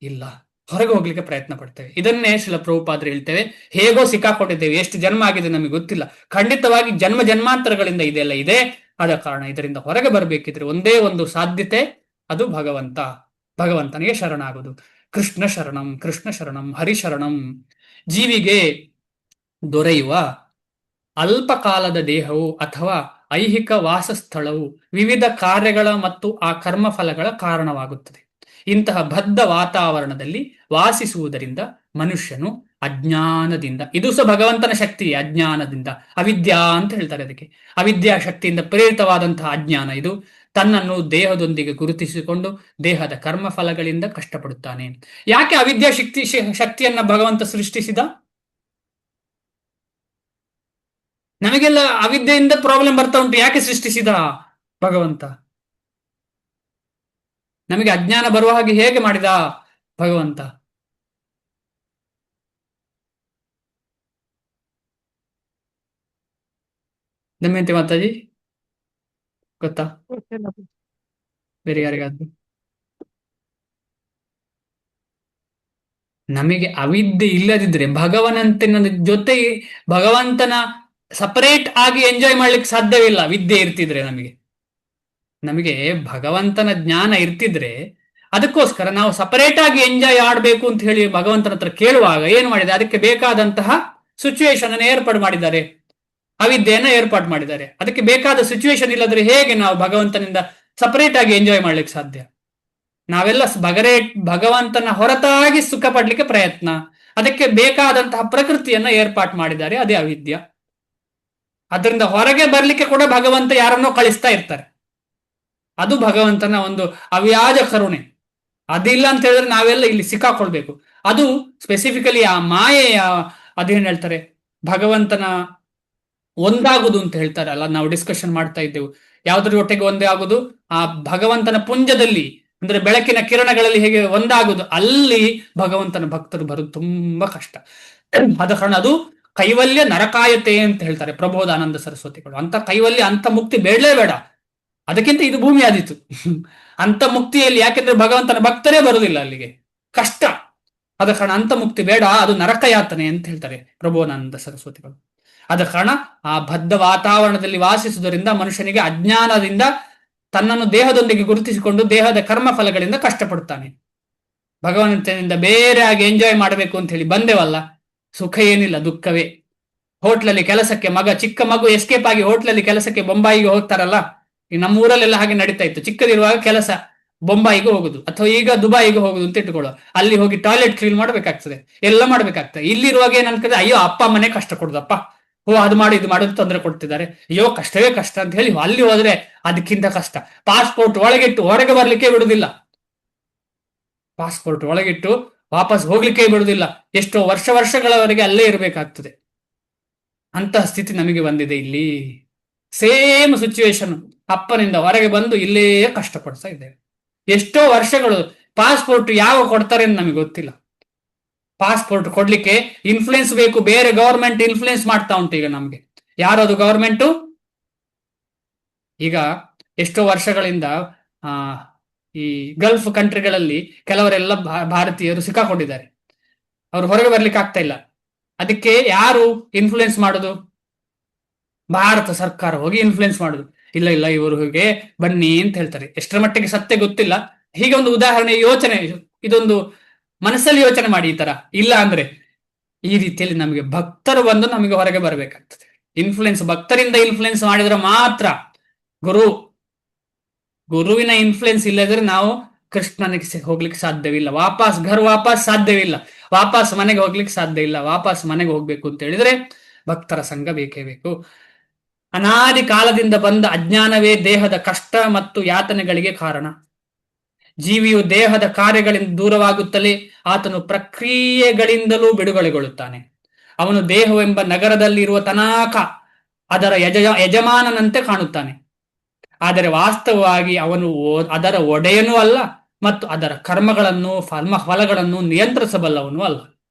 A: ಇಲ್ಲ, ಹೊರಗೆ ಹೋಗ್ಲಿಕ್ಕೆ ಪ್ರಯತ್ನ ಪಡ್ತೇವೆ. ಇದನ್ನೇ ಶ್ರೀಲ ಪ್ರಭುಪಾದರು ಹೇಳ್ತೇವೆ. ಹೇಗೋ ಸಿಕ್ಕಾಕೊಂಡಿದ್ದೇವೆ, ಎಷ್ಟು ಜನ್ಮ ಆಗಿದೆ ನಮಗೆ ಗೊತ್ತಿಲ್ಲ. ಖಂಡಿತವಾಗಿ ಜನ್ಮ ಜನ್ಮಾಂತರಗಳಿಂದ ಇದೆಲ್ಲ ಇದೆ. ಆದ ಕಾರಣ ಇದರಿಂದ ಹೊರಗೆ ಬರಬೇಕಿದ್ರೆ ಒಂದೇ ಒಂದು ಸಾಧ್ಯತೆ, ಅದು ಭಗವಂತನಿಗೆ ಶರಣಾಗುವುದು. ಕೃಷ್ಣ ಶರಣಂ ಹರಿಶರಣಂ. ಜೀವಿಗೆ ದೊರೆಯುವ ಅಲ್ಪಕಾಲದ ದೇಹವು ಅಥವಾ ಐಹಿಕ ವಾಸಸ್ಥಳವು ವಿವಿಧ ಕಾರ್ಯಗಳ ಮತ್ತು ಆ ಕರ್ಮಫಲಗಳ ಕಾರಣವಾಗುತ್ತದೆ. ಇಂತಹ ಬದ್ಧ ವಾತಾವರಣದಲ್ಲಿ ವಾಸಿಸುವುದರಿಂದ ಮನುಷ್ಯನು ಅಜ್ಞಾನದಿಂದ, ಇದು ಸಹ ಭಗವಂತನ ಶಕ್ತಿ, ಅಜ್ಞಾನದಿಂದ, ಅವಿದ್ಯಾ ಅಂತ ಹೇಳ್ತಾರೆ ಅದಕ್ಕೆ, ಅವಿದ್ಯಾ ಶಕ್ತಿಯಿಂದ ಪ್ರೇರಿತವಾದಂತಹ ಅಜ್ಞಾನ ಇದು, ತನ್ನನ್ನು ದೇಹದೊಂದಿಗೆ ಗುರುತಿಸಿಕೊಂಡು ದೇಹದ ಕರ್ಮಫಲಗಳಿಂದ ಕಷ್ಟಪಡುತ್ತಾನೆ. ಯಾಕೆ ಅವಿದ್ಯಾ ಶಕ್ತಿಯನ್ನ ಭಗವಂತ ಸೃಷ್ಟಿಸಿದ? ನಮಗೆಲ್ಲ ಅವಿದ್ಯೆಯಿಂದ ಪ್ರಾಬ್ಲಮ್ ಬರ್ತಾ ಉಂಟು. ಯಾಕೆ ಸೃಷ್ಟಿಸಿದ ಭಗವಂತ? ನಮಗೆ ಅಜ್ಞಾನ ಬರುವ ಹಾಗೆ ಹೇಗೆ ಮಾಡಿದ ಭಗವಂತ? ದಮಯಂತಿ ಮಾತಾಜಿ ಗೊತ್ತಾ? ಬೇರೆ ಯಾರಿಗಾದ್ರು? ನಮಗೆ ಅವಿದ್ಯೆ ಇಲ್ಲದಿದ್ರೆ ಭಗವಂತನ ಜೊತೆ ಭಗವಂತನ ಸಪರೇಟ್ ಆಗಿ ಎಂಜಾಯ್ ಮಾಡ್ಲಿಕ್ಕೆ ಸಾಧ್ಯವಿಲ್ಲ. ವಿದ್ಯೆ ಇರ್ತಿದ್ರೆ ನಮಗೆ ಭಗವಂತನ ಜ್ಞಾನ ಇರ್ತಿದ್ರೆ, ಅದಕ್ಕೋಸ್ಕರ ನಾವು ಸಪರೇಟ್ ಆಗಿ ಎಂಜಾಯ್ ಆಡ್ಬೇಕು ಅಂತ ಹೇಳಿ ಭಗವಂತನ ಹತ್ರ ಕೇಳುವಾಗ ಏನು ಮಾಡಿದೆ? ಅದಕ್ಕೆ ಬೇಕಾದಂತಹ ಸಿಚುವೇಶನ್ ಅನ್ನು ಏರ್ಪಾಡು ಮಾಡಿದ್ದಾರೆ, ಅವಿದ್ಯೆಯನ್ನ ಏರ್ಪಾಡು ಮಾಡಿದ್ದಾರೆ. ಅದಕ್ಕೆ ಬೇಕಾದ ಸಿಚುವೇಶನ್ ಇಲ್ಲದ್ರೆ ಹೇಗೆ ನಾವು ಭಗವಂತನಿಂದ ಸಪರೇಟ್ ಆಗಿ ಎಂಜಾಯ್ ಮಾಡ್ಲಿಕ್ಕೆ ಸಾಧ್ಯ? ನಾವೆಲ್ಲ ಭಗವಂತನ ಹೊರತಾಗಿ ಸುಖ ಪಡ್ಲಿಕ್ಕೆ ಪ್ರಯತ್ನ. ಅದಕ್ಕೆ ಬೇಕಾದಂತಹ ಪ್ರಕೃತಿಯನ್ನ ಏರ್ಪಾಟ್ ಮಾಡಿದ್ದಾರೆ, ಅದೇ ಅವಿದ್ಯ. ಅದರಿಂದ ಹೊರಗೆ ಬರ್ಲಿಕ್ಕೆ ಕೂಡ ಭಗವಂತ ಯಾರನ್ನೋ ಕಳಿಸ್ತಾ ಇರ್ತಾರೆ. ಅದು ಭಗವಂತನ ಒಂದು ಅವ್ಯಾಜ ಕರುಣೆ. ಅದಿಲ್ಲ ಅಂತ ಹೇಳಿದ್ರೆ ನಾವೆಲ್ಲ ಇಲ್ಲಿ ಸಿಕ್ಕಾಕೊಳ್ಬೇಕು. ಅದು ಸ್ಪೆಸಿಫಿಕಲಿ ಆ ಮಾಯೆಯ, ಅದೇನ್ ಹೇಳ್ತಾರೆ, ಭಗವಂತನ ಒಂದಾಗುದು ಅಂತ ಹೇಳ್ತಾರೆ ಅಲ್ಲ, ನಾವು ಡಿಸ್ಕಷನ್ ಮಾಡ್ತಾ ಇದ್ದೆವು. ಯಾವ್ದ್ರ ಒಟ್ಟಿಗೆ ಒಂದೇ ಆಗುದು? ಆ ಭಗವಂತನ ಪುಂಜದಲ್ಲಿ, ಅಂದ್ರೆ ಬೆಳಕಿನ ಕಿರಣಗಳಲ್ಲಿ ಹೇಗೆ ಒಂದಾಗುದು, ಅಲ್ಲಿ ಭಗವಂತನ ಭಕ್ತರು ಬರೋದು ತುಂಬಾ ಕಷ್ಟ. ಆದ ಕಾರಣ ಅದು ಕೈವಲ್ಯ ನರಕಾಯತೆ ಅಂತ ಹೇಳ್ತಾರೆ ಪ್ರಬೋಧಾನಂದ ಸರಸ್ವತಿಗಳು. ಅಂತ ಕೈವಲ್ಯ, ಅಂತ ಮುಕ್ತಿ ಬೇಡಲೇ ಬೇಡ. ಅದಕ್ಕಿಂತ ಇದು ಭೂಮಿ ಆದೀತು. ಅಂತ ಮುಕ್ತಿಯಲ್ಲಿ, ಯಾಕೆಂದ್ರೆ ಭಗವಂತನ ಭಕ್ತರೇ ಬರುವುದಿಲ್ಲ ಅಲ್ಲಿಗೆ, ಕಷ್ಟ. ಆದ ಕಾರಣ ಅಂತ ಮುಕ್ತಿ ಬೇಡ, ಅದು ನರಕಯಾತನೆ ಅಂತ ಹೇಳ್ತಾರೆ ಪ್ರಬೋಧಾನಂದ ಸರಸ್ವತಿಗಳು. ಆದ ಕಾರಣ ಆ ಬದ್ಧ ವಾತಾವರಣದಲ್ಲಿ ವಾಸಿಸುವುದರಿಂದ ಮನುಷ್ಯನಿಗೆ ಅಜ್ಞಾನದಿಂದ ತನ್ನನ್ನು ದೇಹದೊಂದಿಗೆ ಗುರುತಿಸಿಕೊಂಡು ದೇಹದ ಕರ್ಮ ಫಲಗಳಿಂದ ಕಷ್ಟಪಡ್ತಾನೆ. ಭಗವಂತನಿಂದ ಬೇರೆಯಾಗಿ ಎಂಜಾಯ್ ಮಾಡಬೇಕು ಅಂತ ಹೇಳಿ ಬಂದೇವಲ್ಲ, ಸುಖ ಏನಿಲ್ಲ, ದುಃಖವೇ. ಹೋಟ್ಲಲ್ಲಿ ಕೆಲಸಕ್ಕೆ ಚಿಕ್ಕ ಮಗು ಎಸ್ಕೇಪ್ ಆಗಿ ಹೋಟ್ಲಲ್ಲಿ ಕೆಲಸಕ್ಕೆ ಬೊಂಬಾಯಿಗೆ ಹೋಗ್ತಾರಲ್ಲ, ಈ ನಮ್ಮೂರಲ್ಲೆಲ್ಲ ಹಾಗೆ ನಡೀತಾ ಇತ್ತು. ಚಿಕ್ಕದಿರುವಾಗ ಕೆಲಸ ಬೊಂಬಾಯಿಗೆ ಹೋಗುದು ಅಥವಾ ಈಗ ದುಬೈಗೆ ಹೋಗುದು ಅಂತ ಇಟ್ಕೊಳ್ಳೋ, ಅಲ್ಲಿ ಹೋಗಿ ಟಾಯ್ಲೆಟ್ ಕ್ಲೀನ್ ಮಾಡ್ಬೇಕಾಗ್ತದೆ, ಎಲ್ಲ ಮಾಡ್ಬೇಕಾಗ್ತದೆ. ಇಲ್ಲಿರುವಾಗ ಏನ್ ಅನ್ಕದೆ, ಅಯ್ಯೋ ಅಪ್ಪ ಅಮ್ಮನೆ ಕಷ್ಟ ಕೊಡುದಪ್ಪ, ಅದು ಮಾಡಿ ಇದು ಮಾಡೋದು ತೊಂದರೆ ಕೊಡ್ತಿದ್ದಾರೆ, ಅಯ್ಯೋ ಕಷ್ಟವೇ ಕಷ್ಟ ಅಂತ ಹೇಳಿ ಅಲ್ಲಿ ಹೋದ್ರೆ ಅದಕ್ಕಿಂತ ಕಷ್ಟ. ಪಾಸ್ಪೋರ್ಟ್ ಒಳಗಿಟ್ಟು ಹೊರಗೆ ಬರ್ಲಿಕ್ಕೆ ಬಿಡುದಿಲ್ಲ, ಪಾಸ್ಪೋರ್ಟ್ ಒಳಗಿಟ್ಟು ವಾಪಸ್ ಹೋಗ್ಲಿಕ್ಕೆ ಬಿಡುದಿಲ್ಲ. ಎಷ್ಟೋ ವರ್ಷಗಳವರೆಗೆ ಅಲ್ಲೇ ಇರಬೇಕಾಗ್ತದೆ. ಅಂತಹ ಸ್ಥಿತಿ ನಮಗೆ ಬಂದಿದೆ ಇಲ್ಲಿ. ಸೇಮ್ ಸಿಚುವೇಶನ್, ಅಪ್ಪನಿಂದ ಹೊರಗೆ ಬಂದು ಇಲ್ಲೇ ಕಷ್ಟಪಡ್ತಾ ಇದ್ದೇವೆ ಎಷ್ಟೋ ವರ್ಷಗಳು. ಪಾಸ್ಪೋರ್ಟ್ ಯಾವ ಕೊಡ್ತಾರೆ ಅಂತ ನಮಗೆ ಗೊತ್ತಿಲ್ಲ. ಪಾಸ್ಪೋರ್ಟ್ ಕೊಡ್ಲಿಕ್ಕೆ ಇನ್ಫ್ಲೂಯೆನ್ಸ್ ಬೇಕು, ಬೇರೆ ಗವರ್ಮೆಂಟ್ ಇನ್ಫ್ಲೂಯೆನ್ಸ್ ಮಾಡ್ತಾ ಉಂಟು ಈಗ ನಮ್ಗೆ. ಯಾರದು ಗವರ್ಮೆಂಟು? ಈಗ ಎಷ್ಟೋ ವರ್ಷಗಳಿಂದ ಈ ಗಲ್ಫ್ ಕಂಟ್ರಿಗಳಲ್ಲಿ ಕೆಲವರೆಲ್ಲ ಭಾರತೀಯರು ಸಿಕ್ಕಾಕೊಂಡಿದ್ದಾರೆ, ಅವರು ಹೊರಗೆ ಬರ್ಲಿಕ್ಕೆ ಆಗ್ತಾ ಇಲ್ಲ. ಅದಕ್ಕೆ ಯಾರು ಇನ್ಫ್ಲೂಯೆನ್ಸ್ ಮಾಡುದು? ಭಾರತ ಸರ್ಕಾರ ಹೋಗಿ ಇನ್ಫ್ಲೂಯೆನ್ಸ್ ಮಾಡುದು. ಇಲ್ಲ ಇಲ್ಲ ಇವರು ಹೀಗೆ ಬನ್ನಿ ಅಂತ ಹೇಳ್ತಾರೆ. ಎಷ್ಟರ ಮಟ್ಟಿಗೆ ಸತ್ಯ ಗೊತ್ತಿಲ್ಲ. ಹೀಗೆ ಒಂದು ಉದಾಹರಣೆ, ಯೋಚನೆ, ಇದೊಂದು ಮನಸ್ಸಲ್ಲಿ ಯೋಚನೆ ಮಾಡಿ. ಈ ತರ ಇಲ್ಲ ಅಂದ್ರೆ ಈ ರೀತಿಯಲ್ಲಿ ನಮಗೆ ಭಕ್ತರು ಬಂದು ನಮಗೆ ಹೊರಗೆ ಬರಬೇಕಾಗ್ತದೆ. ಇನ್ಫ್ಲುಯೆನ್ಸ್, ಭಕ್ತರಿಂದ ಇನ್ಫ್ಲುಯೆನ್ಸ್ ಮಾಡಿದ್ರೆ ಮಾತ್ರ. ಗುರುವಿನ ಇನ್ಫ್ಲುಯೆನ್ಸ್ ಇಲ್ಲದ್ರೆ ನಾವು ಕೃಷ್ಣನಿಗೆ ಹೋಗ್ಲಿಕ್ಕೆ ಸಾಧ್ಯವಿಲ್ಲ, ವಾಪಸ್ ಸಾಧ್ಯವಿಲ್ಲ, ವಾಪಸ್ ಮನೆಗೆ ಹೋಗ್ಲಿಕ್ಕೆ ಸಾಧ್ಯ ಇಲ್ಲ. ವಾಪಸ್ ಮನೆಗೆ ಹೋಗ್ಬೇಕು ಅಂತ ಹೇಳಿದ್ರೆ ಭಕ್ತರ ಸಂಘ ಬೇಕೇ ಬೇಕು. ಅನಾದಿ ಕಾಲದಿಂದ ಬಂದ ಅಜ್ಞಾನವೇ ದೇಹದ ಕಷ್ಟ ಮತ್ತು ಯಾತನೆಗಳಿಗೆ ಕಾರಣ. ಜೀವಿಯು ದೇಹದ ಕಾರ್ಯಗಳಿಂದ ದೂರವಾಗುತ್ತಲೇ ಆತನು ಪ್ರಕ್ರಿಯೆಗಳಿಂದಲೂ ಬಿಡುಗಡೆಗೊಳ್ಳುತ್ತಾನೆ. ಅವನು ದೇಹವೆಂಬ ನಗರದಲ್ಲಿರುವ ತನಕ ಅದರ ಯಜಮಾನನಂತೆ ಕಾಣುತ್ತಾನೆ. ಆದರೆ ವಾಸ್ತವವಾಗಿ ಅವನು ಅದರ ಒಡೆಯನೂ ಅಲ್ಲ ಮತ್ತು ಅದರ ಕರ್ಮಗಳನ್ನು ಫಲಗಳನ್ನು ನಿಯಂತ್ರಿಸಬಲ್ಲವನು ಅಲ್ಲ.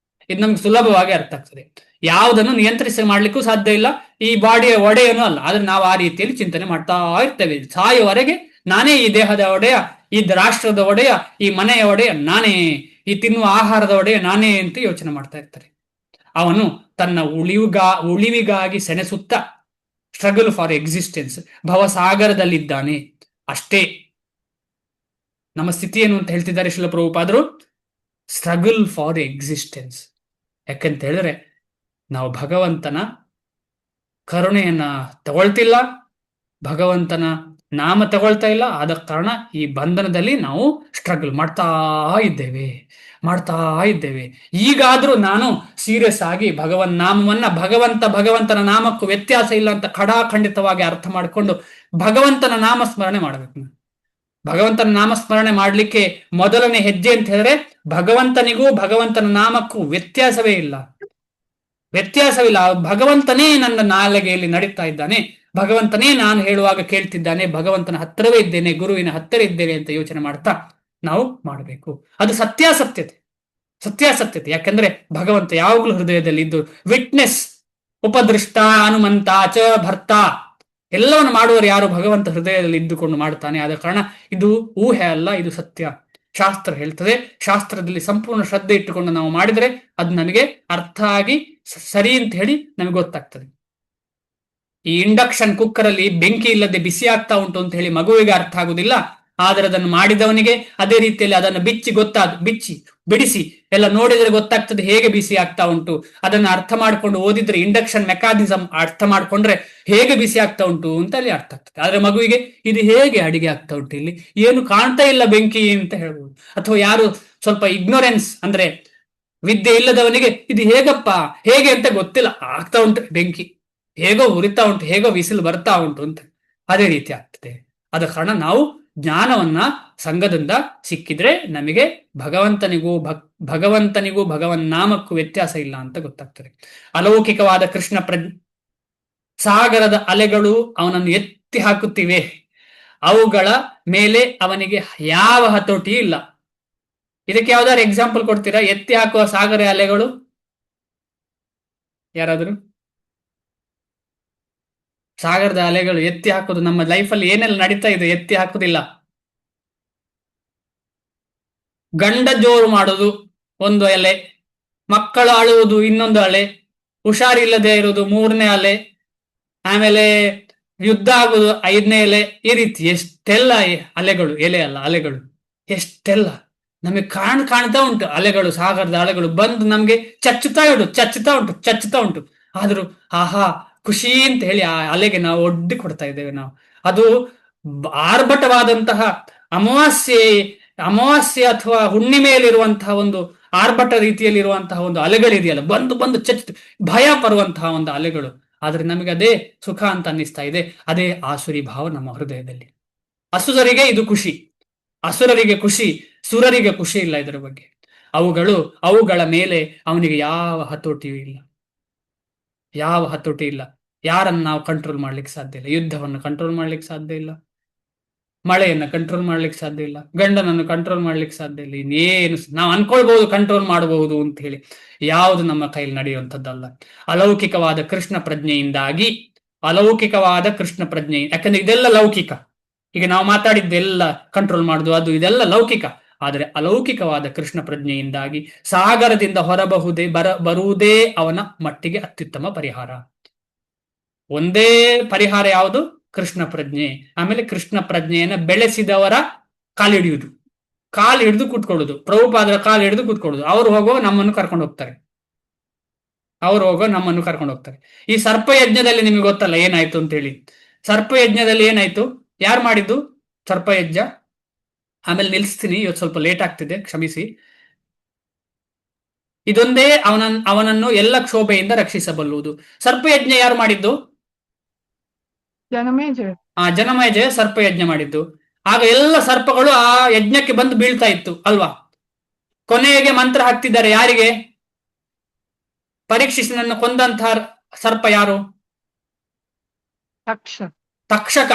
A: ಇದು ನಮ್ಗೆ ಸುಲಭವಾಗಿ ಅರ್ಥ ಆಗ್ತದೆ. ಯಾವುದನ್ನು ನಿಯಂತ್ರಿಸಿ ಮಾಡ್ಲಿಕ್ಕೂ ಸಾಧ್ಯ ಇಲ್ಲ, ಈ ಬಾಡಿಯ ಒಡೆಯನೂ ಅಲ್ಲ. ಆದ್ರೆ ನಾವು ಆ ರೀತಿಯಲ್ಲಿ ಚಿಂತನೆ ಮಾಡ್ತಾ ಇರ್ತೇವೆ. ಸಾಯುವವರೆಗೆ ನಾನೇ ಈ ದೇಹದ ಒಡೆಯ, ಈ ರಾಷ್ಟ್ರದ ಒಡೆಯ, ಈ ಮನೆಯ ಒಡೆಯ ನಾನೇ, ಈ ತಿನ್ನುವ ಆಹಾರದ ಒಡೆಯ ನಾನೇ ಅಂತ ಯೋಚನೆ ಮಾಡ್ತಾ ಇರ್ತಾರೆ. ಅವನು ತನ್ನ ಉಳಿವಿಗಾಗಿ ಸೆಣಸುತ್ತ ಸ್ಟ್ರಗಲ್ ಫಾರ್ ಎಕ್ಸಿಸ್ಟೆನ್ಸ್ ಭವಸಾಗರದಲ್ಲಿದ್ದಾನೆ ಅಷ್ಟೇ. ನಮ್ಮ ಸ್ಥಿತಿ ಏನು ಅಂತ ಹೇಳ್ತಿದ್ದಾರೆ ಶ್ರೀಲ ಪ್ರಭುಪಾದರು? Struggle for existence. ಯಾಕಂತ ಹೇಳಿದ್ರೆ ನಾವು ಭಗವಂತನ ಕರುಣೆಯನ್ನ ತಗೊಳ್ತಿಲ್ಲ, ಭಗವಂತನ ನಾಮ ತಗೊಳ್ತಾ ಇಲ್ಲ. ಆದ ಕಾರಣ ಈ ಬಂಧನದಲ್ಲಿ ನಾವು ಸ್ಟ್ರಗಲ್ ಮಾಡ್ತಾ ಇದ್ದೇವೆ. ಈಗಾದ್ರೂ ನಾನು ಸೀರಿಯಸ್ ಆಗಿ ಭಗವಂತನ ನಾಮಕ್ಕೂ ವ್ಯತ್ಯಾಸ ಇಲ್ಲ ಅಂತ ಖಡಾಖಂಡಿತವಾಗಿ ಅರ್ಥ ಮಾಡಿಕೊಂಡು ಭಗವಂತನ ನಾಮಸ್ಮರಣೆ ಮಾಡಬೇಕು. ಭಗವಂತನ ನಾಮಸ್ಮರಣೆ ಮಾಡ್ಲಿಕ್ಕೆ ಮೊದಲನೇ ಹೆಜ್ಜೆ ಅಂತ ಹೇಳಿದ್ರೆ ಭಗವಂತನಿಗೂ ಭಗವಂತನ ನಾಮಕ್ಕೂ ವ್ಯತ್ಯಾಸವೇ ಇಲ್ಲ. ವ್ಯತ್ಯಾಸವಿಲ್ಲ. ಭಗವಂತನೇ ನನ್ನ ನಾಲಿಗೆಯಲ್ಲಿ ನಡೀತಾ ಇದ್ದಾನೆ, ಭಗವಂತನೇ ನಾನು ಹೇಳುವಾಗ ಕೇಳ್ತಿದ್ದಾನೆ, ಭಗವಂತನ ಹತ್ತಿರವೇ ಇದ್ದೇನೆ, ಗುರುವಿನ ಹತ್ತಿರ ಇದ್ದೇನೆ ಅಂತ ಯೋಚನೆ ಮಾಡ್ತಾ ನಾವು ಮಾಡಬೇಕು. ಅದು ಸತ್ಯಾಸತ್ಯತೆ. ಸತ್ಯಾಸತ್ಯತೆ. ಯಾಕಂದ್ರೆ ಭಗವಂತ ಯಾವಾಗಲೂ ಹೃದಯದಲ್ಲಿ ಇದ್ದು ವಿಟ್ನೆಸ್, ಉಪದೃಷ್ಟ, ಹನುಮಂತ ಚ ಭರ್ತ ಎಲ್ಲವನ್ನು ಮಾಡುವವರು ಯಾರು? ಭಗವಂತ ಹೃದಯದಲ್ಲಿ ಇದ್ದುಕೊಂಡು ಮಾಡ್ತಾನೆ. ಆದ ಕಾರಣ ಇದು ಊಹೆ ಅಲ್ಲ, ಇದು ಸತ್ಯ. ಶಾಸ್ತ್ರ ಹೇಳ್ತದೆ. ಶಾಸ್ತ್ರದಲ್ಲಿ ಸಂಪೂರ್ಣ ಶ್ರದ್ಧೆ ಇಟ್ಟುಕೊಂಡು ನಾವು ಮಾಡಿದ್ರೆ ಅದು ನಮಗೆ ಅರ್ಥ ಆಗಿ ಸರಿ ಅಂತ ಹೇಳಿ ನಮಗೆ ಗೊತ್ತಾಗ್ತದೆ. ಈ ಇಂಡಕ್ಷನ್ ಕುಕ್ಕರ್ ಅಲ್ಲಿ ಬೆಂಕಿ ಇಲ್ಲದೆ ಬಿಸಿ ಆಗ್ತಾ ಉಂಟು ಅಂತ ಹೇಳಿ ಮಗುವಿಗೆ ಅರ್ಥ ಆಗುದಿಲ್ಲ. ಆದರೆ ಅದನ್ನು ಮಾಡಿದವನಿಗೆ ಅದೇ ರೀತಿಯಲ್ಲಿ ಅದನ್ನು ಬಿಚ್ಚಿ ಬಿಡಿಸಿ ಎಲ್ಲ ನೋಡಿದ್ರೆ ಗೊತ್ತಾಗ್ತದೆ ಹೇಗೆ ಬಿಸಿ ಆಗ್ತಾ ಉಂಟು. ಅದನ್ನು ಅರ್ಥ ಮಾಡ್ಕೊಂಡು ಓದಿದ್ರೆ ಇಂಡಕ್ಷನ್ ಮೆಕ್ಯಾನಿಸಮ್ ಅರ್ಥ ಮಾಡ್ಕೊಂಡ್ರೆ ಹೇಗೆ ಬಿಸಿ ಆಗ್ತಾ ಉಂಟು ಅಂತ ಅಲ್ಲಿ ಅರ್ಥ ಆಗ್ತದೆ. ಆದ್ರೆ ಮಗುವಿಗೆ ಇದು ಹೇಗೆ ಅಡಿಗೆ ಆಗ್ತಾ ಉಂಟು, ಇಲ್ಲಿ ಏನು ಕಾಣ್ತಾ ಇಲ್ಲ ಬೆಂಕಿ ಅಂತ ಹೇಳ್ಬೋದು. ಅಥವಾ ಯಾರು ಸ್ವಲ್ಪ ಇಗ್ನೋರೆನ್ಸ್ ಅಂದ್ರೆ ವಿದ್ಯೆ ಇಲ್ಲದವನಿಗೆ ಇದು ಹೇಗಪ್ಪ ಹೇಗೆ ಅಂತ ಗೊತ್ತಿಲ್ಲ, ಆಗ್ತಾ ಉಂಟು ಬೆಂಕಿ, ಹೇಗೋ ಉರಿತಾ ಉಂಟು, ಹೇಗೋ ವಿಸಿಲು ಬರ್ತಾ ಉಂಟು ಅಂತ ಅದೇ ರೀತಿ ಆಗ್ತದೆ. ಆದ ಕಾರಣ ನಾವು ಜ್ಞಾನವನ್ನ ಸಂಘದಿಂದ ಸಿಕ್ಕಿದ್ರೆ ನಮಗೆ ಭಗವಂತನಿಗೂ ಭಗವನ್ನಾಮಕ್ಕೂ ವ್ಯತ್ಯಾಸ ಇಲ್ಲ ಅಂತ ಗೊತ್ತಾಗ್ತದೆ. ಅಲೌಕಿಕವಾದ ಕೃಷ್ಣ ಸಾಗರದ ಅಲೆಗಳು ಅವನನ್ನು ಎತ್ತಿ ಹಾಕುತ್ತಿವೆ, ಅವುಗಳ ಮೇಲೆ ಅವನಿಗೆ ಯಾವ ಹತೋಟಿ ಇಲ್ಲ. ಇದಕ್ಕೆ ಯಾವ್ದಾದ್ರು ಎಕ್ಸಾಂಪಲ್ ಕೊಡ್ತೀರಾ? ಎತ್ತಿ ಹಾಕುವ ಸಾಗರ ಅಲೆಗಳು ಯಾರಾದ್ರು? ಸಾಗರದ ಅಲೆಗಳು ಎತ್ತಿ ಹಾಕೋದು ನಮ್ಮ ಲೈಫಲ್ಲಿ ಏನೆಲ್ಲ ನಡೀತಾ ಇದೆ, ಎತ್ತಿ ಹಾಕುದಿಲ್ಲ. ಗಂಡ ಜೋರು ಮಾಡೋದು ಒಂದು ಅಲೆ, ಮಕ್ಕಳು ಅಳುವುದು ಇನ್ನೊಂದು ಅಲೆ, ಹುಷಾರಿಲ್ಲದೆ ಇರುವುದು ಮೂರನೇ ಅಲೆ, ಆಮೇಲೆ ಯುದ್ಧ ಆಗುದು ಐದನೇ ಅಲೆ. ಈ ರೀತಿ ಎಷ್ಟೆಲ್ಲ ಅಲೆಗಳು, ಎಲೆ ಅಲ್ಲ ಅಲೆಗಳು, ಎಷ್ಟೆಲ್ಲ ನಮಗೆ ಕಾಣ್ತಾ ಉಂಟು ಅಲೆಗಳು. ಸಾಗರದ ಅಲೆಗಳು ಬಂದು ನಮ್ಗೆ ಚಚ್ಚುತ್ತಾ ಉಂಟು. ಆದ್ರೂ ಆಹಾ ಖುಷಿ ಅಂತ ಹೇಳಿ ಆ ಅಲೆಗೆ ನಾವು ಒಡ್ಡಿ ಕೊಡ್ತಾ ಇದ್ದೇವೆ. ನಾವು ಅದು ಆರ್ಭಟವಾದಂತಹ ಅಮಾವಾಸ್ಯೆ ಅಥವಾ ಹುಣ್ಣಿಮೆಯಲ್ಲಿರುವಂತಹ ಒಂದು ಆರ್ಭಟ ರೀತಿಯಲ್ಲಿರುವಂತಹ ಒಂದು ಅಲೆಗಳಿದೆಯಲ್ಲ, ಬಂದು ಚಚ್ಚು ಭಯ ಪರುವಂತಹ ಒಂದು ಅಲೆಗಳು. ಆದ್ರೆ ನಮಗೆ ಅದೇ ಸುಖ ಅಂತ ಅನ್ನಿಸ್ತಾ ಇದೆ. ಅದೇ ಆಸುರಿ ಭಾವ ನಮ್ಮ ಹೃದಯದಲ್ಲಿ. ಅಸುರರಿಗೆ ಇದು ಖುಷಿ, ಅಸುರರಿಗೆ ಖುಷಿ, ಸುರರಿಗೆ ಖುಷಿ ಇಲ್ಲ ಇದರ ಬಗ್ಗೆ. ಅವುಗಳ ಮೇಲೆ ಅವನಿಗೆ ಯಾವ ಹತೋಟಿಯೂ ಇಲ್ಲ, ಯಾವ ಹತೋಟಿ ಇಲ್ಲ. ಯಾರನ್ನು ನಾವು ಕಂಟ್ರೋಲ್ ಮಾಡ್ಲಿಕ್ಕೆ ಸಾಧ್ಯ ಇಲ್ಲ. ಯುದ್ಧವನ್ನು ಕಂಟ್ರೋಲ್ ಮಾಡ್ಲಿಕ್ಕೆ ಸಾಧ್ಯ ಇಲ್ಲ, ಮಳೆಯನ್ನ ಕಂಟ್ರೋಲ್ ಮಾಡ್ಲಿಕ್ಕೆ ಸಾಧ್ಯ ಇಲ್ಲ, ಗಂಡನನ್ನು ಕಂಟ್ರೋಲ್ ಮಾಡ್ಲಿಕ್ಕೆ ಸಾಧ್ಯ ಇಲ್ಲ. ಇನ್ನೇನು ನಾವು ಅನ್ಕೊಳ್ಬಹುದು ಕಂಟ್ರೋಲ್ ಮಾಡಬಹುದು ಅಂತ ಹೇಳಿ, ಯಾವುದು ನಮ್ಮ ಕೈಲಿ ನಡೆಯುವಂಥದ್ದಲ್ಲ. ಅಲೌಕಿಕವಾದ ಕೃಷ್ಣ ಪ್ರಜ್ಞೆಯಿಂದಾಗಿ, ಯಾಕಂದ್ರೆ ಇದೆಲ್ಲ ಲೌಕಿಕ. ಈಗ ನಾವು ಮಾತಾಡಿದ್ದೆಲ್ಲ ಕಂಟ್ರೋಲ್ ಮಾಡುದು ಅದು ಇದೆಲ್ಲ ಲೌಕಿಕ. ಆದರೆ ಅಲೌಕಿಕವಾದ ಕೃಷ್ಣ ಪ್ರಜ್ಞೆಯಿಂದಾಗಿ ಸಾಗರದಿಂದ ಬರುವುದೇ ಅವನ ಮಟ್ಟಿಗೆ ಅತ್ಯುತ್ತಮ ಪರಿಹಾರ. ಒಂದೇ ಪರಿಹಾರ ಯಾವುದು? ಕೃಷ್ಣ ಪ್ರಜ್ಞೆ. ಆಮೇಲೆ ಕೃಷ್ಣ ಪ್ರಜ್ಞೆಯನ್ನ ಬೆಳೆಸಿದವರ ಕಾಲು ಹಿಡಿದು ಕೂತ್ಕೊಳ್ಳುದು, ಪ್ರಭುಪಾದರ ಕಾಲು ಹಿಡಿದು ಕೂತ್ಕೊಳ್ಳುದು. ಅವರು ಹೋಗುವಾಗ ನಮ್ಮನ್ನು ಕರ್ಕೊಂಡು ಹೋಗ್ತಾರೆ. ಈ ಸರ್ಪಯಜ್ಞದಲ್ಲಿ ನಿಮಗೆ ಗೊತ್ತಲ್ಲ ಏನಾಯ್ತು ಅಂತ ಹೇಳಿ. ಸರ್ಪಯಜ್ಞದಲ್ಲಿ ಏನಾಯ್ತು? ಯಾರು ಮಾಡಿದ್ದು ಸರ್ಪಯಜ್ಞ? ಆಮೇಲೆ ನಿಲ್ಲಿಸ್ತೀನಿ, ಇವತ್ತು ಸ್ವಲ್ಪ ಲೇಟ್ ಆಗ್ತಿದೆ, ಕ್ಷಮಿಸಿ. ಇದೊಂದೇ ಅವನನ್ನು ಎಲ್ಲ ಕ್ಷೋಭೆಯಿಂದ ರಕ್ಷಿಸಬಲ್ಲುವುದು. ಸರ್ಪಯಜ್ಞ ಯಾರು ಮಾಡಿದ್ದು? ಜನಮೇಜಯ ಸರ್ಪಯಜ್ಞ ಮಾಡಿದ್ದು. ಆಗ ಎಲ್ಲ ಸರ್ಪಗಳು ಆ ಯಜ್ಞಕ್ಕೆ ಬಂದು ಬೀಳ್ತಾ ಇತ್ತು ಅಲ್ವಾ? ಕೊನೆಗೆ ಮಂತ್ರ ಹಾಕ್ತಿದ್ದಾರೆ ಯಾರಿಗೆ? ಪರೀಕ್ಷಿತನನ್ನು ಕೊಂದಂತಹ ಸರ್ಪ ಯಾರು? ತಕ್ಷಕ.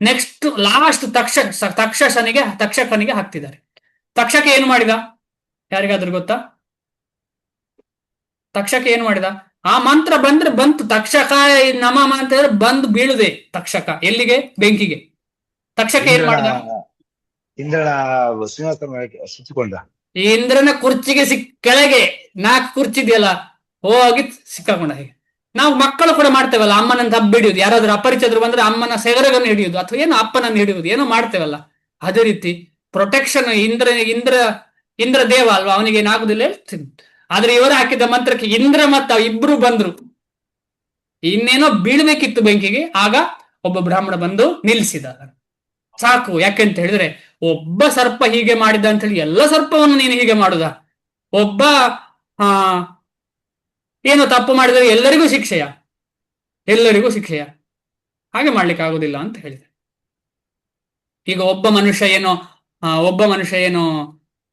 A: ನೆಕ್ಸ್ಟ್ ಲಾಸ್ಟ್ ತಕ್ಷಕನಿಗೆ ಹಾಕ್ತಿದ್ದಾರೆ. ತಕ್ಷಕ ಏನು ಮಾಡಿದ? ಯಾರಿಗಾದ್ರೂ ಗೊತ್ತಾ? ತಕ್ಷಕ ಏನು ಮಾಡಿದ? ಆ ಮಂತ್ರ ಬಂತು, ತಕ್ಷಕ ನಮ ಅಂತ ಹೇಳಿದ್ರೆ ಬಂದು ಬೀಳುದೆ ತಕ್ಷಕ. ಎಲ್ಲಿಗೆ? ಬೆಂಕಿಗೆ. ತಕ್ಷಕ ಏನ್ ಮಾಡಿದ? ಇಂದ್ರನ ಕುರ್ಚಿಗೆ ಕೆಳಗೆ 4 ಕುರ್ಚಿ ಇದೆಯಲ್ಲ, ಹೋಗಿ ಸಿಕ್ಕಾಕೊಂಡ. ಹೇಗೆ ನಾವು ಮಕ್ಕಳು ಕೂಡ ಮಾಡ್ತೇವಲ್ಲ, ಅಮ್ಮನಂತ ಹಬ್ಬ ಹಿಡಿಯುದು, ಯಾರಾದ್ರೂ ಅಪರಿಚಿತರು ಬಂದ್ರೆ ಅಮ್ಮನ ಸೆಗರಗನ್ನು ಹಿಡಿಯುದು ಅಥವಾ ಏನೋ ಅಪ್ಪನನ್ನು ಹಿಡಿಯುವುದು, ಏನೋ ಮಾಡ್ತೇವಲ್ಲ. ಅದೇ ರೀತಿ ಪ್ರೊಟೆಕ್ಷನ್. ಇಂದ್ರ ದೇವ ಅಲ್ವಾ, ಅವನಿಗೆ ಏನಾಗುದಿಲ್ಲ. ಆದ್ರೆ ಇವರು ಹಾಕಿದ ಮಂತ್ರಕ್ಕೆ ಇಂದ್ರ ಮತ್ತು ಇಬ್ರು ಬಂದ್ರು. ಇನ್ನೇನೋ ಬೀಳ್ಬೇಕಿತ್ತು ಬೆಂಕಿಗೆ, ಆಗ ಒಬ್ಬ ಬ್ರಾಹ್ಮಣ ಬಂದು ನಿಲ್ಲಿಸಿದ. ಸಾಕು. ಯಾಕೆಂತ ಹೇಳಿದ್ರೆ ಒಬ್ಬ ಸರ್ಪ ಹೀಗೆ ಮಾಡಿದ ಅಂತ ಹೇಳಿ ಎಲ್ಲ ಸರ್ಪವನ್ನು ನೀನು ಹೀಗೆ ಮಾಡುದ? ಒಬ್ಬ ಏನೋ ತಪ್ಪು ಮಾಡಿದರೆ ಎಲ್ಲರಿಗೂ ಶಿಕ್ಷೆಯ? ಹಾಗೆ ಮಾಡ್ಲಿಕ್ಕೆ ಆಗುದಿಲ್ಲ ಅಂತ ಹೇಳಿದೆ. ಈಗ ಒಬ್ಬ ಮನುಷ್ಯ ಏನೋ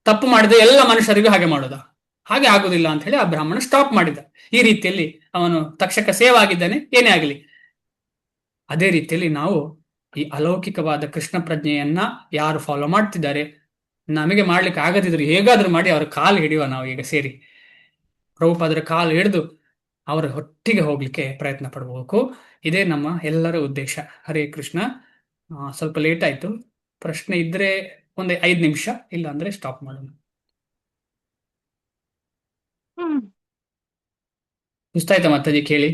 A: ತಪ್ಪು ಮಾಡಿದ್ರೆ ಎಲ್ಲ ಮನುಷ್ಯರಿಗೂ ಹಾಗೆ ಮಾಡುದ? ಹಾಗೆ ಆಗುದಿಲ್ಲ ಅಂತ ಹೇಳಿ ಆ ಬ್ರಾಹ್ಮಣ ಸ್ಟಾಪ್ ಮಾಡಿದ. ಈ ರೀತಿಯಲ್ಲಿ ಅವನು ತಕ್ಷಕ ಸೇವ್ ಆಗಿದ್ದಾನೆ, ಏನೇ ಆಗಲಿ. ಅದೇ ರೀತಿಯಲ್ಲಿ ನಾವು ಈ ಅಲೌಕಿಕವಾದ ಕೃಷ್ಣ ಪ್ರಜ್ಞೆಯನ್ನ ಯಾರು ಫಾಲೋ ಮಾಡ್ತಿದ್ದಾರೆ, ನಮಗೆ ಮಾಡ್ಲಿಕ್ಕೆ ಆಗದಿದ್ರು ಹೇಗಾದ್ರೂ ಮಾಡಿ ಅವರ ಕಾಲು ಹಿಡಿಯುವ ನಾವು ಈಗ ಸೇರಿ. ಪ್ರಭುಪಾದರ ಕಾಲು ಹಿಡಿದು ಅವರ ಹೊಟ್ಟಿಗೆ ಹೋಗ್ಲಿಕ್ಕೆ ಪ್ರಯತ್ನ ಪಡಬೇಕು. ಇದೇ ನಮ್ಮ ಎಲ್ಲರ ಉದ್ದೇಶ. ಹರೇ ಕೃಷ್ಣ. ಸ್ವಲ್ಪ ಲೇಟ್ ಆಯ್ತು. ಪ್ರಶ್ನೆ ಇದ್ರೆ ಒಂದು 5 ನಿಮಿಷ, ಇಲ್ಲ ಅಂದ್ರೆ ಸ್ಟಾಪ್ ಮಾಡೋಣ.
B: ಹ್ಮ್
A: ಇಷ್ಟ ಆಯ್ತಾ ಮಾತಾಜಿ ಕೇಳಿ?